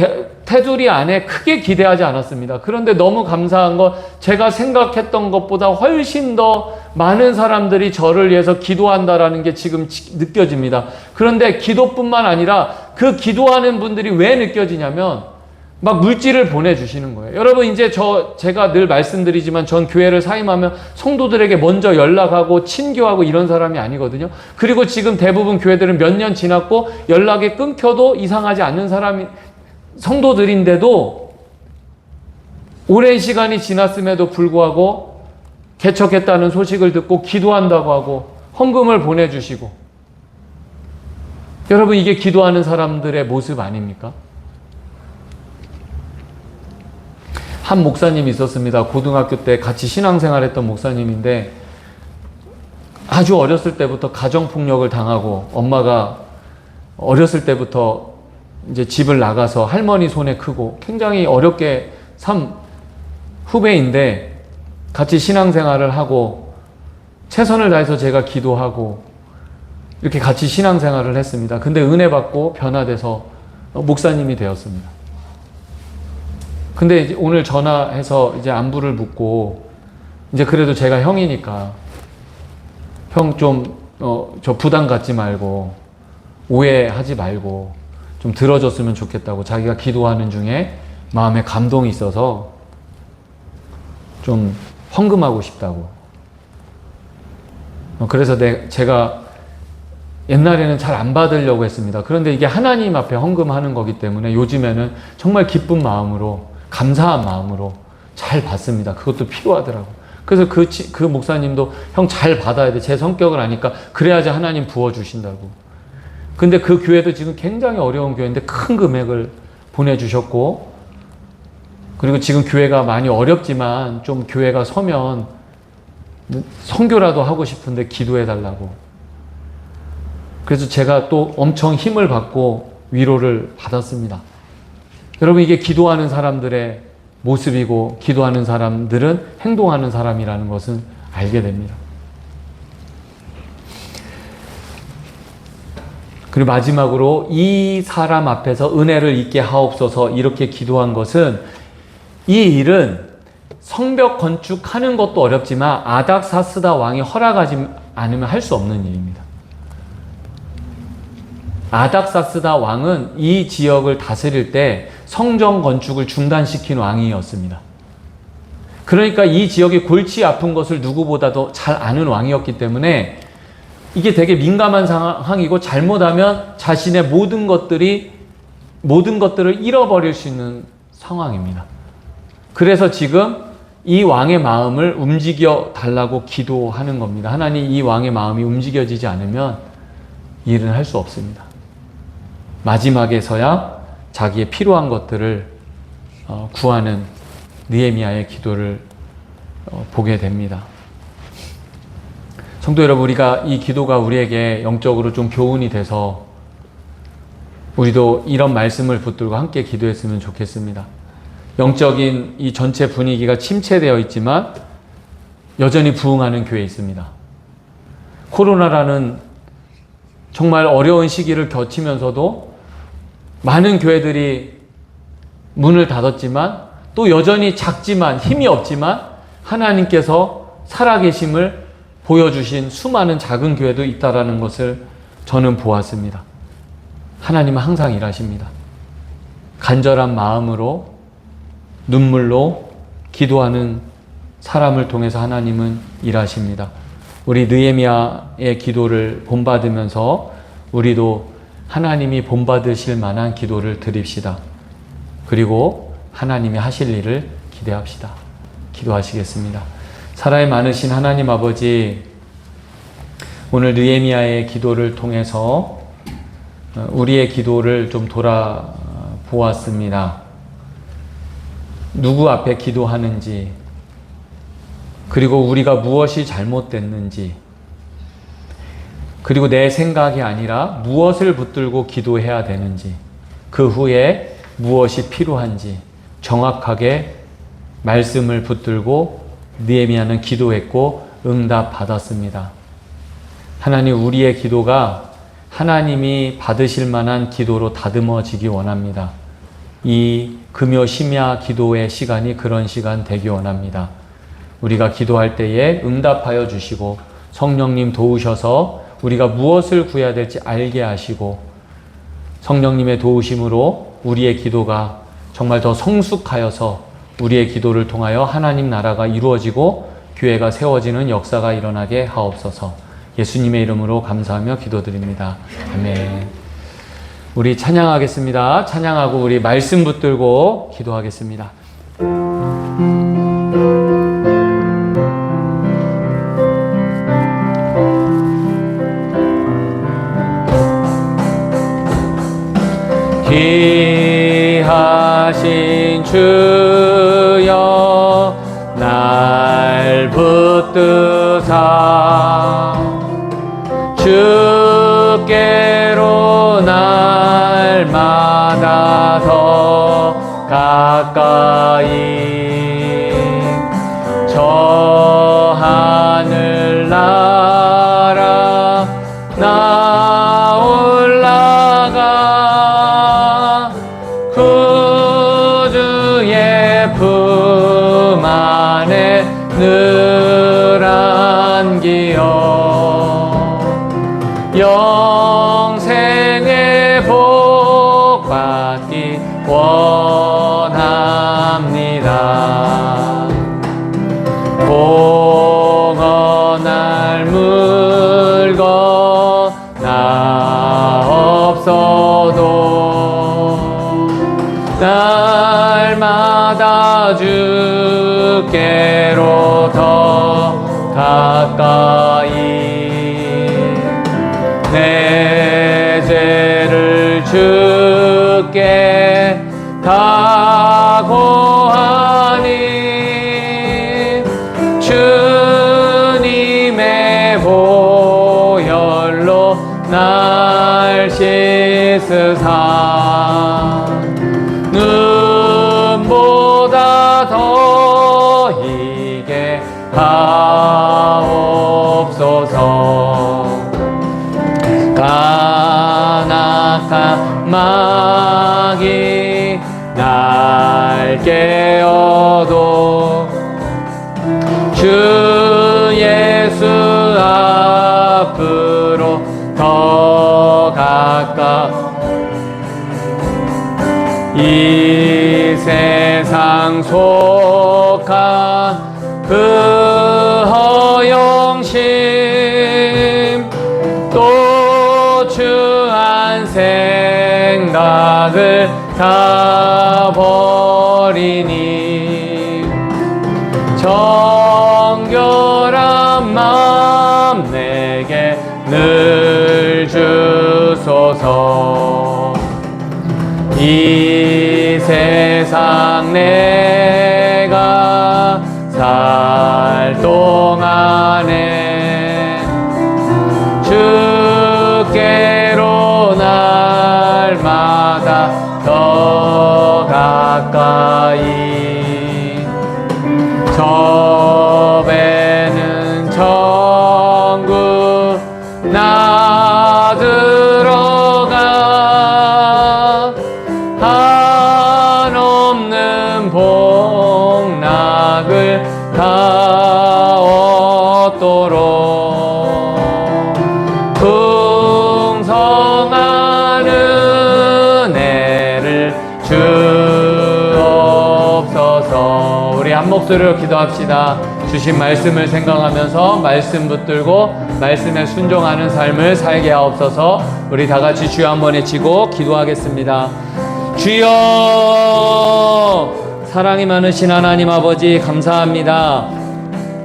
테두리 안에 크게 기대하지 않았습니다. 그런데 너무 감사한 건 제가 생각했던 것보다 훨씬 더 많은 사람들이 저를 위해서 기도한다라는 게 지금 느껴집니다. 그런데 기도뿐만 아니라 그 기도하는 분들이 왜 느껴지냐면 막 물질을 보내주시는 거예요. 여러분, 이제 제가 늘 말씀드리지만 전 교회를 사임하면 성도들에게 먼저 연락하고 친교하고 이런 사람이 아니거든요. 그리고 지금 대부분 교회들은 몇 년 지났고 연락이 끊겨도 이상하지 않는 성도들인데도 오랜 시간이 지났음에도 불구하고 개척했다는 소식을 듣고 기도한다고 하고 헌금을 보내주시고, 여러분, 이게 기도하는 사람들의 모습 아닙니까? 한 목사님이 있었습니다. 고등학교 때 같이 신앙생활했던 목사님인데 아주 어렸을 때부터 가정폭력을 당하고 엄마가 어렸을 때부터 이제 집을 나가서 할머니 손에 크고 굉장히 어렵게 산 후배인데 같이 신앙생활을 하고 최선을 다해서 제가 기도하고 이렇게 같이 신앙생활을 했습니다. 근데 은혜 받고 변화돼서 목사님이 되었습니다. 근데 이제 오늘 전화해서 이제 안부를 묻고, 이제 그래도 제가 형이니까 형 저 부담 갖지 말고 오해하지 말고 좀 들어줬으면 좋겠다고, 자기가 기도하는 중에 마음에 감동이 있어서 좀 헌금하고 싶다고. 그래서 제가 옛날에는 잘 안 받으려고 했습니다. 그런데 이게 하나님 앞에 헌금하는 거기 때문에 요즘에는 정말 기쁜 마음으로, 감사한 마음으로 잘 받습니다. 그것도 필요하더라고요. 그래서 그 목사님도 형 잘 받아야 돼. 제 성격을 아니까 그래야지 하나님 부어주신다고. 근데 그 교회도 지금 굉장히 어려운 교회인데 큰 금액을 보내주셨고, 그리고 지금 교회가 많이 어렵지만 좀 교회가 서면 선교라도 하고 싶은데 기도해달라고. 그래서 제가 또 엄청 힘을 받고 위로를 받았습니다. 여러분, 이게 기도하는 사람들의 모습이고 기도하는 사람들은 행동하는 사람이라는 것은 알게 됩니다. 그리고 마지막으로 이 사람 앞에서 은혜를 잊게 하옵소서 이렇게 기도한 것은, 이 일은 성벽 건축하는 것도 어렵지만 아닥사스다 왕이 허락하지 않으면 할 수 없는 일입니다. 아닥사스다 왕은 이 지역을 다스릴 때 성전 건축을 중단시킨 왕이었습니다. 그러니까 이 지역이 골치 아픈 것을 누구보다도 잘 아는 왕이었기 때문에 이게 되게 민감한 상황이고, 잘못하면 자신의 모든 것들을 잃어버릴 수 있는 상황입니다. 그래서 지금 이 왕의 마음을 움직여 달라고 기도하는 겁니다. 하나님, 이 왕의 마음이 움직여지지 않으면 일은 할 수 없습니다. 마지막에서야 자기의 필요한 것들을 구하는 느헤미야의 기도를 보게 됩니다. 성도 여러분, 우리가 이 기도가 우리에게 영적으로 좀 교훈이 돼서 우리도 이런 말씀을 붙들고 함께 기도했으면 좋겠습니다. 영적인 이 전체 분위기가 침체되어 있지만 여전히 부흥하는 교회 있습니다. 코로나라는 정말 어려운 시기를 거치면서도 많은 교회들이 문을 닫았지만 또 여전히 작지만 힘이 없지만 하나님께서 살아계심을 보여주신 수많은 작은 교회도 있다라는 것을 저는 보았습니다. 하나님은 항상 일하십니다. 간절한 마음으로 눈물로 기도하는 사람을 통해서 하나님은 일하십니다. 우리 느헤미야의 기도를 본받으면서 우리도 하나님이 본받으실 만한 기도를 드립시다. 그리고 하나님이 하실 일을 기대합시다. 기도하시겠습니다. 사랑이 많으신 하나님 아버지, 오늘 느헤미야의 기도를 통해서 우리의 기도를 좀 돌아보았습니다. 누구 앞에 기도하는지, 그리고 우리가 무엇이 잘못됐는지, 그리고 내 생각이 아니라 무엇을 붙들고 기도해야 되는지, 그 후에 무엇이 필요한지 정확하게 말씀을 붙들고 느헤미야는 기도했고 응답받았습니다. 하나님, 우리의 기도가 하나님이 받으실 만한 기도로 다듬어지기 원합니다. 이 금요 심야 기도의 시간이 그런 시간 되기 원합니다. 우리가 기도할 때에 응답하여 주시고 성령님 도우셔서 우리가 무엇을 구해야 될지 알게 하시고 성령님의 도우심으로 우리의 기도가 정말 더 성숙하여서 우리의 기도를 통하여 하나님 나라가 이루어지고 교회가 세워지는 역사가 일어나게 하옵소서. 예수님의 이름으로 감사하며 기도드립니다. 아멘. 우리 찬양하겠습니다. 찬양하고 우리 말씀 붙들고 기도하겠습니다. 귀하신 주여 날 붙드사 주께로 날마다 더 가까이 저 하늘 나라 나 올라가 구주의 품 안에 늘 안기어 영생의 복 받기 원합니다. 공언할 물건 나 없어도 날마다 주께로 더 가까이 내 죄를 주께 다 고하니 주님의 보혈로 날 씻으사 눈보다 더 희게 하옵소서. 간악한 마귀 날 깨어도 주 예수 앞으로 더 이 세상 속한 그 허영심 또 추한 생각을 다 버리니 정결한 마음 내게 늘 주소서. 이 세상 내가 살 동안에 주께로 날마다 더 가까이 저 배는 천국 나 들어가 한없는 복락을 다 얻도록 풍성한 은혜를 주옵소서. 우리 한 목소리 목소리로 기도합시다. 주신 말씀을 생각하면서 말씀 붙들고 말씀에 순종하는 삶을 살게 하옵소서. 우리 다 같이 주여 한 번 외치고 기도하겠습니다. 주여, 사랑이 많으신 하나님 아버지 감사합니다.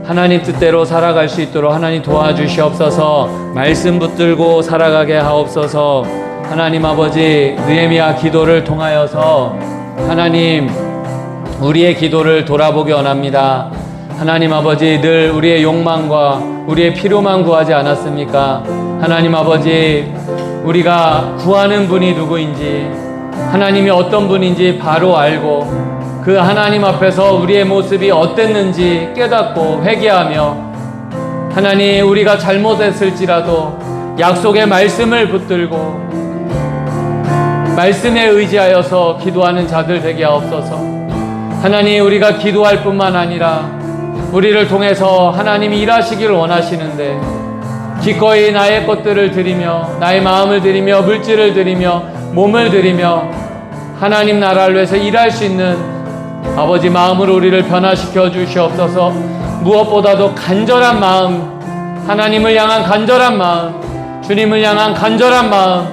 하나님 뜻대로 살아갈 수 있도록 하나님 도와주시옵소서. 말씀 붙들고 살아가게 하옵소서. 하나님 아버지, 느헤미야 기도를 통하여서 하나님 우리의 기도를 돌아보기 원합니다. 하나님 아버지, 늘 우리의 욕망과 우리의 필요만 구하지 않았습니까? 하나님 아버지, 우리가 구하는 분이 누구인지, 하나님이 어떤 분인지 바로 알고 그 하나님 앞에서 우리의 모습이 어땠는지 깨닫고 회개하며, 하나님 우리가 잘못했을지라도 약속의 말씀을 붙들고 말씀에 의지하여서 기도하는 자들 되게 하옵소서. 하나님, 우리가 기도할 뿐만 아니라 우리를 통해서 하나님이 일하시기를 원하시는데, 기꺼이 나의 것들을 드리며 나의 마음을 드리며 물질을 드리며 몸을 드리며 하나님 나라를 위해서 일할 수 있는 아버지 마음으로 우리를 변화시켜 주시옵소서. 무엇보다도 간절한 마음, 하나님을 향한 간절한 마음, 주님을 향한 간절한 마음,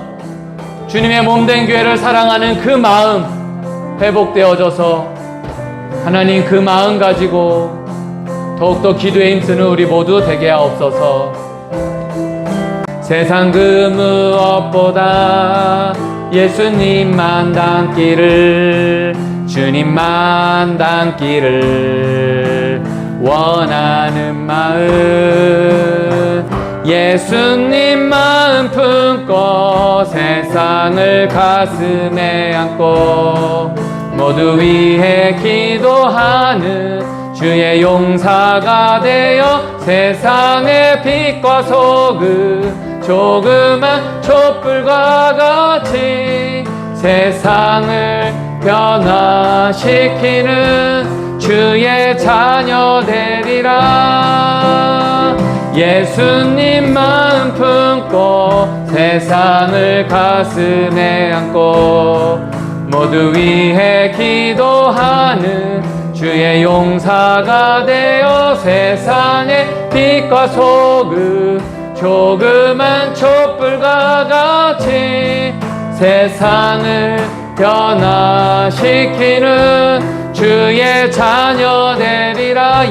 주님의 몸된 교회를 사랑하는 그 마음 회복되어져서 하나님 그 마음 가지고 더욱더 기도에 힘쓰는 우리 모두 되게 하옵소서. 세상 그 무엇보다 예수님만 닮기를, 주님만 닮기를 원하는 마음, 예수님 마음 품고 세상을 가슴에 안고 모두 위해 기도하는 주의 용사가 되어 세상의 빛과 소금, 조그만 촛불과 같이 세상을 변화시키는 주의 자녀 되리라. 예수님 마음 품고 세상을 가슴에 안고 모두 위해 기도하는 주의 용사가 되어 세상의 빛과 소금, 조그만 촛불과 같이 세상을 변화시키는 주의 자녀 되리라.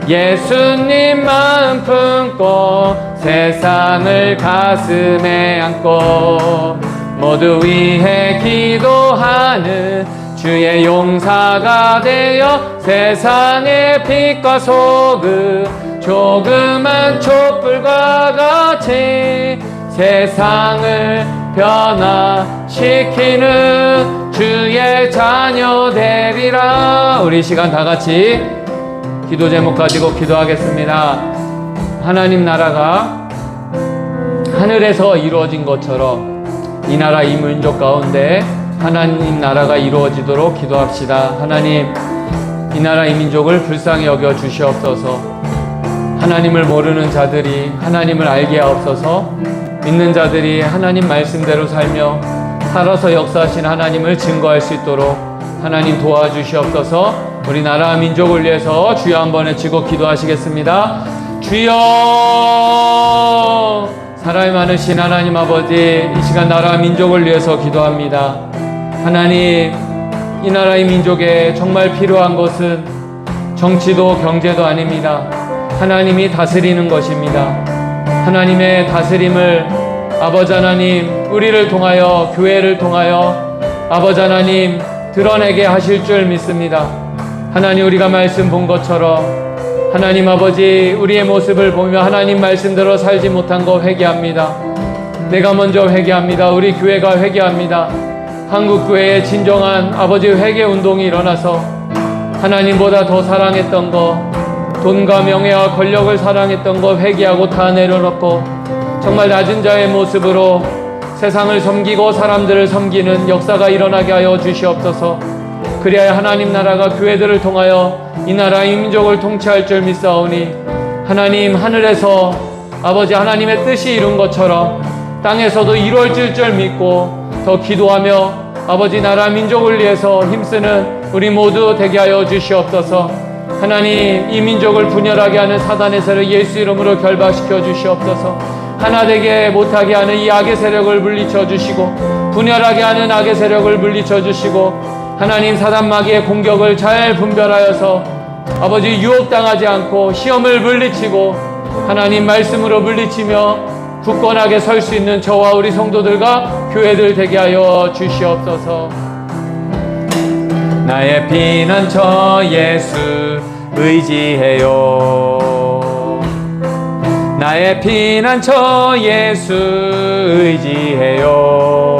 예수님 마음 품고 세상을 가슴에 안고 모두 위해 기도하는 주의 용사가 되어 세상의 빛과 소금, 조그만 촛불과 같이 세상을 변화시키는 주의 자녀 되리라. 우리 시간 다 같이 기도 제목 가지고 기도하겠습니다. 하나님 나라가 하늘에서 이루어진 것처럼 이 나라 이 민족 가운데 하나님 나라가 이루어지도록 기도합시다. 하나님, 이 나라 이 민족을 불쌍히 여겨 주시옵소서. 하나님을 모르는 자들이 하나님을 알게 하옵소서. 믿는 자들이 하나님 말씀대로 살며 살아서 역사하신 하나님을 증거할 수 있도록 하나님 도와주시옵소서. 우리나라 민족을 위해서 주여 한번 외치고 기도하시겠습니다. 주여, 사랑이 많으신 하나님 아버지, 이 시간 나라 민족을 위해서 기도합니다. 하나님, 이 나라의 민족에 정말 필요한 것은 정치도 경제도 아닙니다. 하나님이 다스리는 것입니다. 하나님의 다스림을 아버지 하나님, 우리를 통하여, 교회를 통하여 아버지 하나님 드러내게 하실 줄 믿습니다. 하나님, 우리가 말씀 본 것처럼 하나님 아버지, 우리의 모습을 보며 하나님 말씀대로 살지 못한 거 회개합니다. 내가 먼저 회개합니다. 우리 교회가 회개합니다. 한국교회의 진정한 아버지 회개 운동이 일어나서 하나님보다 더 사랑했던 거, 돈과 명예와 권력을 사랑했던 거 회개하고 다 내려놓고 정말 낮은 자의 모습으로 세상을 섬기고 사람들을 섬기는 역사가 일어나게 하여 주시옵소서. 그리하여 하나님 나라가 교회들을 통하여 이 나라 이 민족을 통치할 줄 믿사오니, 하나님 하늘에서 아버지 하나님의 뜻이 이룬 것처럼 땅에서도 이루어질 줄 믿고 더 기도하며 아버지 나라 민족을 위해서 힘쓰는 우리 모두 되게 하여 주시옵소서. 하나님, 이 민족을 분열하게 하는 사단의 세력 예수 이름으로 결박시켜 주시옵소서. 하나 되게 못하게 하는 이 악의 세력을 물리쳐 주시고, 분열하게 하는 악의 세력을 물리쳐 주시고, 하나님 사단 마귀의 공격을 잘 분별하여서 아버지 유혹당하지 않고 시험을 물리치고 하나님 말씀으로 물리치며 굳건하게 설 수 있는 저와 우리 성도들과 교회들 되게 하여 주시옵소서. 나의 피난처 예수 의지해요. 나의 피난처 예수 의지해요.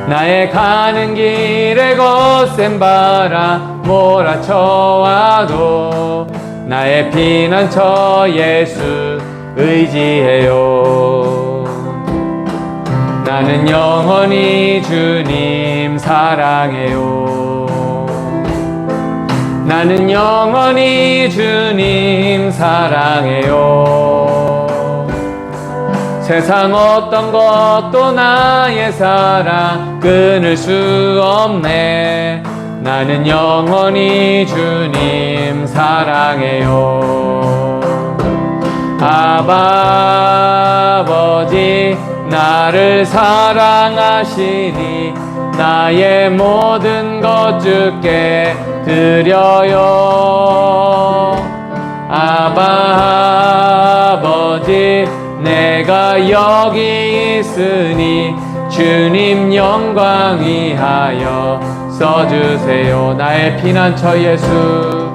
나의 가는 길에 거센 바람 몰아쳐와도 나의 피난처 예수 의지해요. 나는 영원히 주님 사랑해요. 나는 영원히 주님 사랑해요. 세상 어떤 것도 나의 사랑 끊을 수 없네. 나는 영원히 주님 사랑해요. 아버지 나를 사랑하시니 나의 모든 것 주께 드려요. 아버지 내가 여기 있으니 주님 영광 위하여 써주세요. 나의 피난처 예수,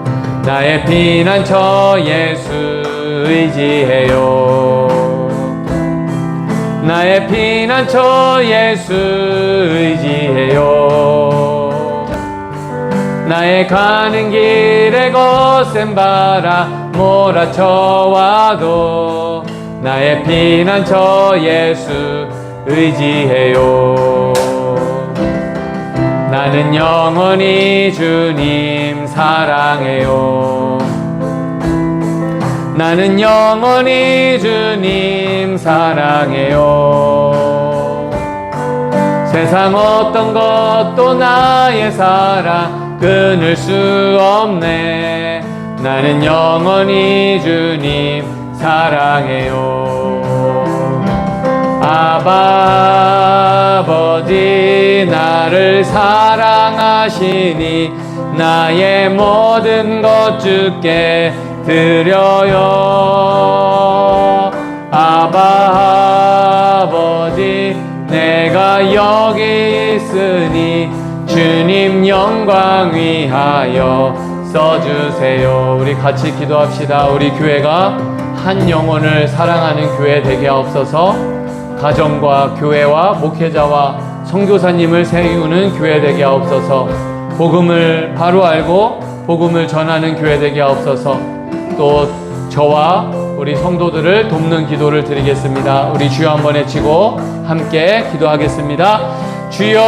나의 피난처 예수 의지해요. 나의 피난처 예수 의지해요. 나의 가는 길에 거센 바람 몰아쳐와도 나의 피난처 예수 의지해요. 나는 영원히 주님 사랑해요. 나는 영원히 주님 사랑해요. 세상 어떤 것도 나의 사랑 끊을 수 없네. 나는 영원히 주님 사랑해요. 아버지 나를 사랑하시니 나의 모든 것 주께 드려요. 아버지 내가 여기 있으니 주님 영광 위하여 써주세요. 우리 같이 기도합시다. 우리 교회가 한 영혼을 사랑하는 교회 되게 하옵소서. 가정과 교회와 목회자와 선교사님을 세우는 교회 되게 하옵소서. 복음을 바로 알고 복음을 전하는 교회 되게 하옵소서. 또 저와 우리 성도들을 돕는 기도를 드리겠습니다. 우리 주여 한번 외치고 함께 기도하겠습니다. 주여,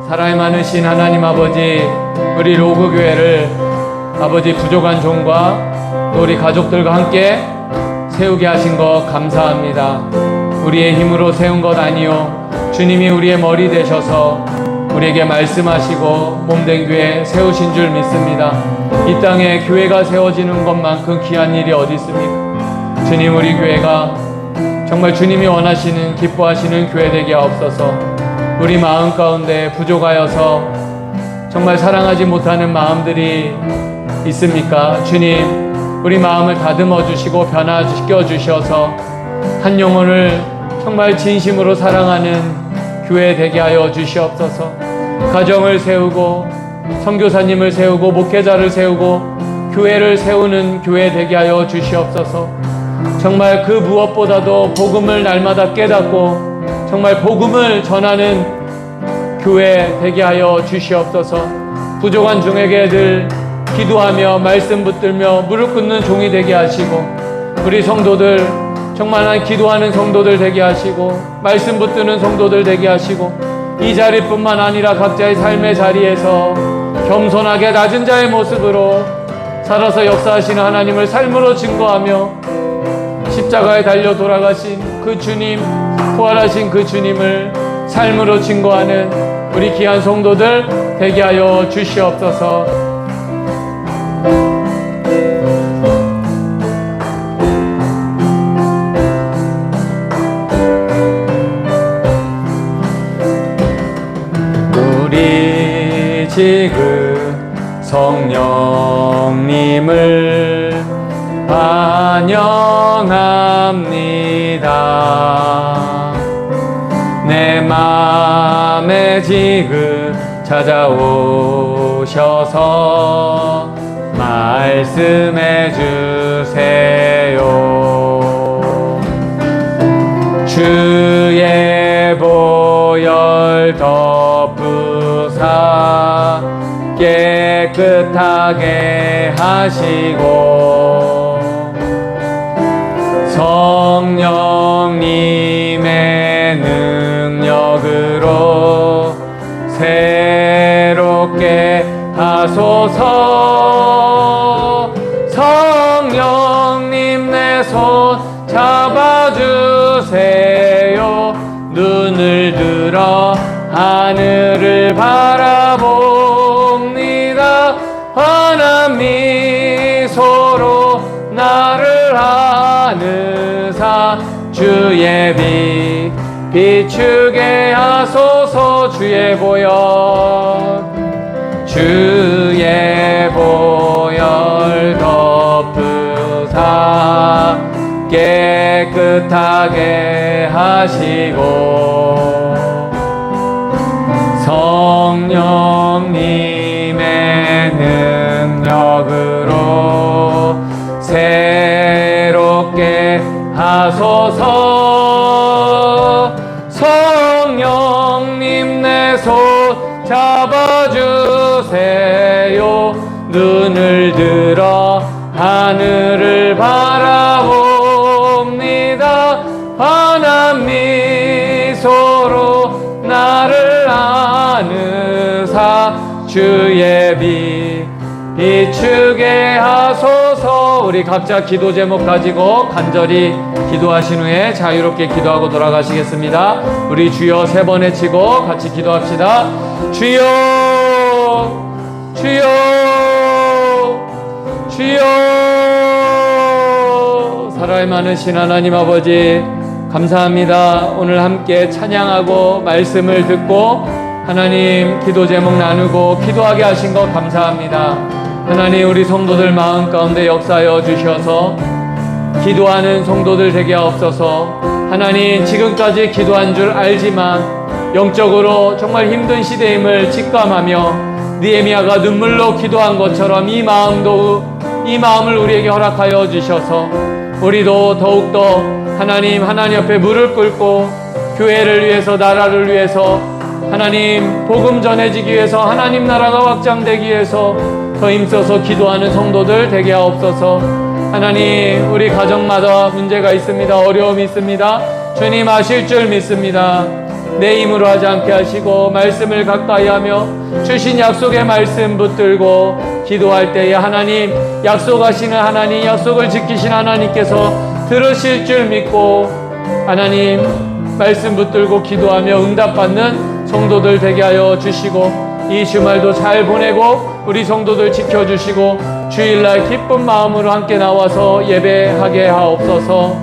사랑이 많으신 하나님 아버지, 우리 로그 교회를 아버지 부족한 종과 또 우리 가족들과 함께 세우게 하신 것 감사합니다. 우리의 힘으로 세운 것 아니요, 주님이 우리의 머리 되셔서 우리에게 말씀하시고 몸된 교회 세우신 줄 믿습니다. 이 땅에 교회가 세워지는 것만큼 귀한 일이 어디 있습니까? 주님, 우리 교회가 정말 주님이 원하시는 기뻐하시는 교회 되게 하옵소서. 우리 마음 가운데 부족하여서 정말 사랑하지 못하는 마음들이 있습니까? 주님, 우리 마음을 다듬어 주시고 변화시켜 주셔서 한 영혼을 정말 진심으로 사랑하는 교회 되게 하여 주시옵소서. 가정을 세우고 선교사님을 세우고 목회자를 세우고 교회를 세우는 교회 되게 하여 주시옵소서. 정말 그 무엇보다도 복음을 날마다 깨닫고 정말 복음을 전하는 교회 되게 하여 주시옵소서. 부족한 종에게 늘 기도하며 말씀 붙들며 무릎 꿇는 종이 되게 하시고, 우리 성도들 정말 기도하는 성도들 되게 하시고 말씀 붙드는 성도들 되게 하시고, 이 자리뿐만 아니라 각자의 삶의 자리에서 겸손하게 낮은 자의 모습으로 살아서 역사하시는 하나님을 삶으로 증거하며 십자가에 달려 돌아가신 그 주님, 부활하신 그 주님을 삶으로 증거하는 우리 귀한 성도들 되게 하여 주시옵소서. 우리 지금 성령님을 환영합니다. 내 맘에 지금 찾아오셔서 말씀해 주세요. 주의 보혈 덮으사 깨끗하게 하시고 성령님의 능력으로 새롭게 하소서. 성령님 내 손 잡아주세요. 눈을 들어 하늘을 바라봅니다. 환한 미소로 나를 안으사 주의 빛 비추게 하소서. 주의 보혈 덮으사 깨끗하게 하시고 성령님의 능력으로 새롭게 하소서. 성령님 내 손 잡아주세요. 눈을 들어 하늘을 바라봅니다. 환한 미소로 나를 안으사 주의 빛 비추게 하소서. 우리 각자 기도 제목 가지고 간절히 기도하신 후에 자유롭게 기도하고 돌아가시겠습니다. 우리 주여 세 번 외치고 같이 기도합시다. 주여, 주여, 주여. 사랑이 많으신 하나님 아버지, 감사합니다. 오늘 함께 찬양하고 말씀을 듣고 하나님 기도 제목 나누고 기도하게 하신 것 감사합니다. 하나님, 우리 성도들 마음 가운데 역사하여 주셔서 기도하는 성도들 되게 하옵소서. 하나님, 지금까지 기도한 줄 알지만 영적으로 정말 힘든 시대임을 직감하며 느헤미야가 눈물로 기도한 것처럼 이 마음을 우리에게 허락하여 주셔서 우리도 더욱더 하나님 옆에 무릎 꿇고 교회를 위해서, 나라를 위해서, 하나님 복음 전해지기 위해서, 하나님 나라가 확장되기 위해서 더 힘써서 기도하는 성도들 되게 하옵소서. 하나님, 우리 가정마다 문제가 있습니다. 어려움이 있습니다. 주님 아실 줄 믿습니다. 내 힘으로 하지 않게 하시고 말씀을 가까이 하며 주신 약속의 말씀 붙들고 기도할 때에 하나님, 약속하시는 하나님, 약속을 지키신 하나님께서 들으실 줄 믿고 하나님 말씀 붙들고 기도하며 응답받는 성도들 되게 하여 주시고, 이 주말도 잘 보내고 우리 성도들 지켜주시고 주일날 기쁜 마음으로 함께 나와서 예배하게 하옵소서.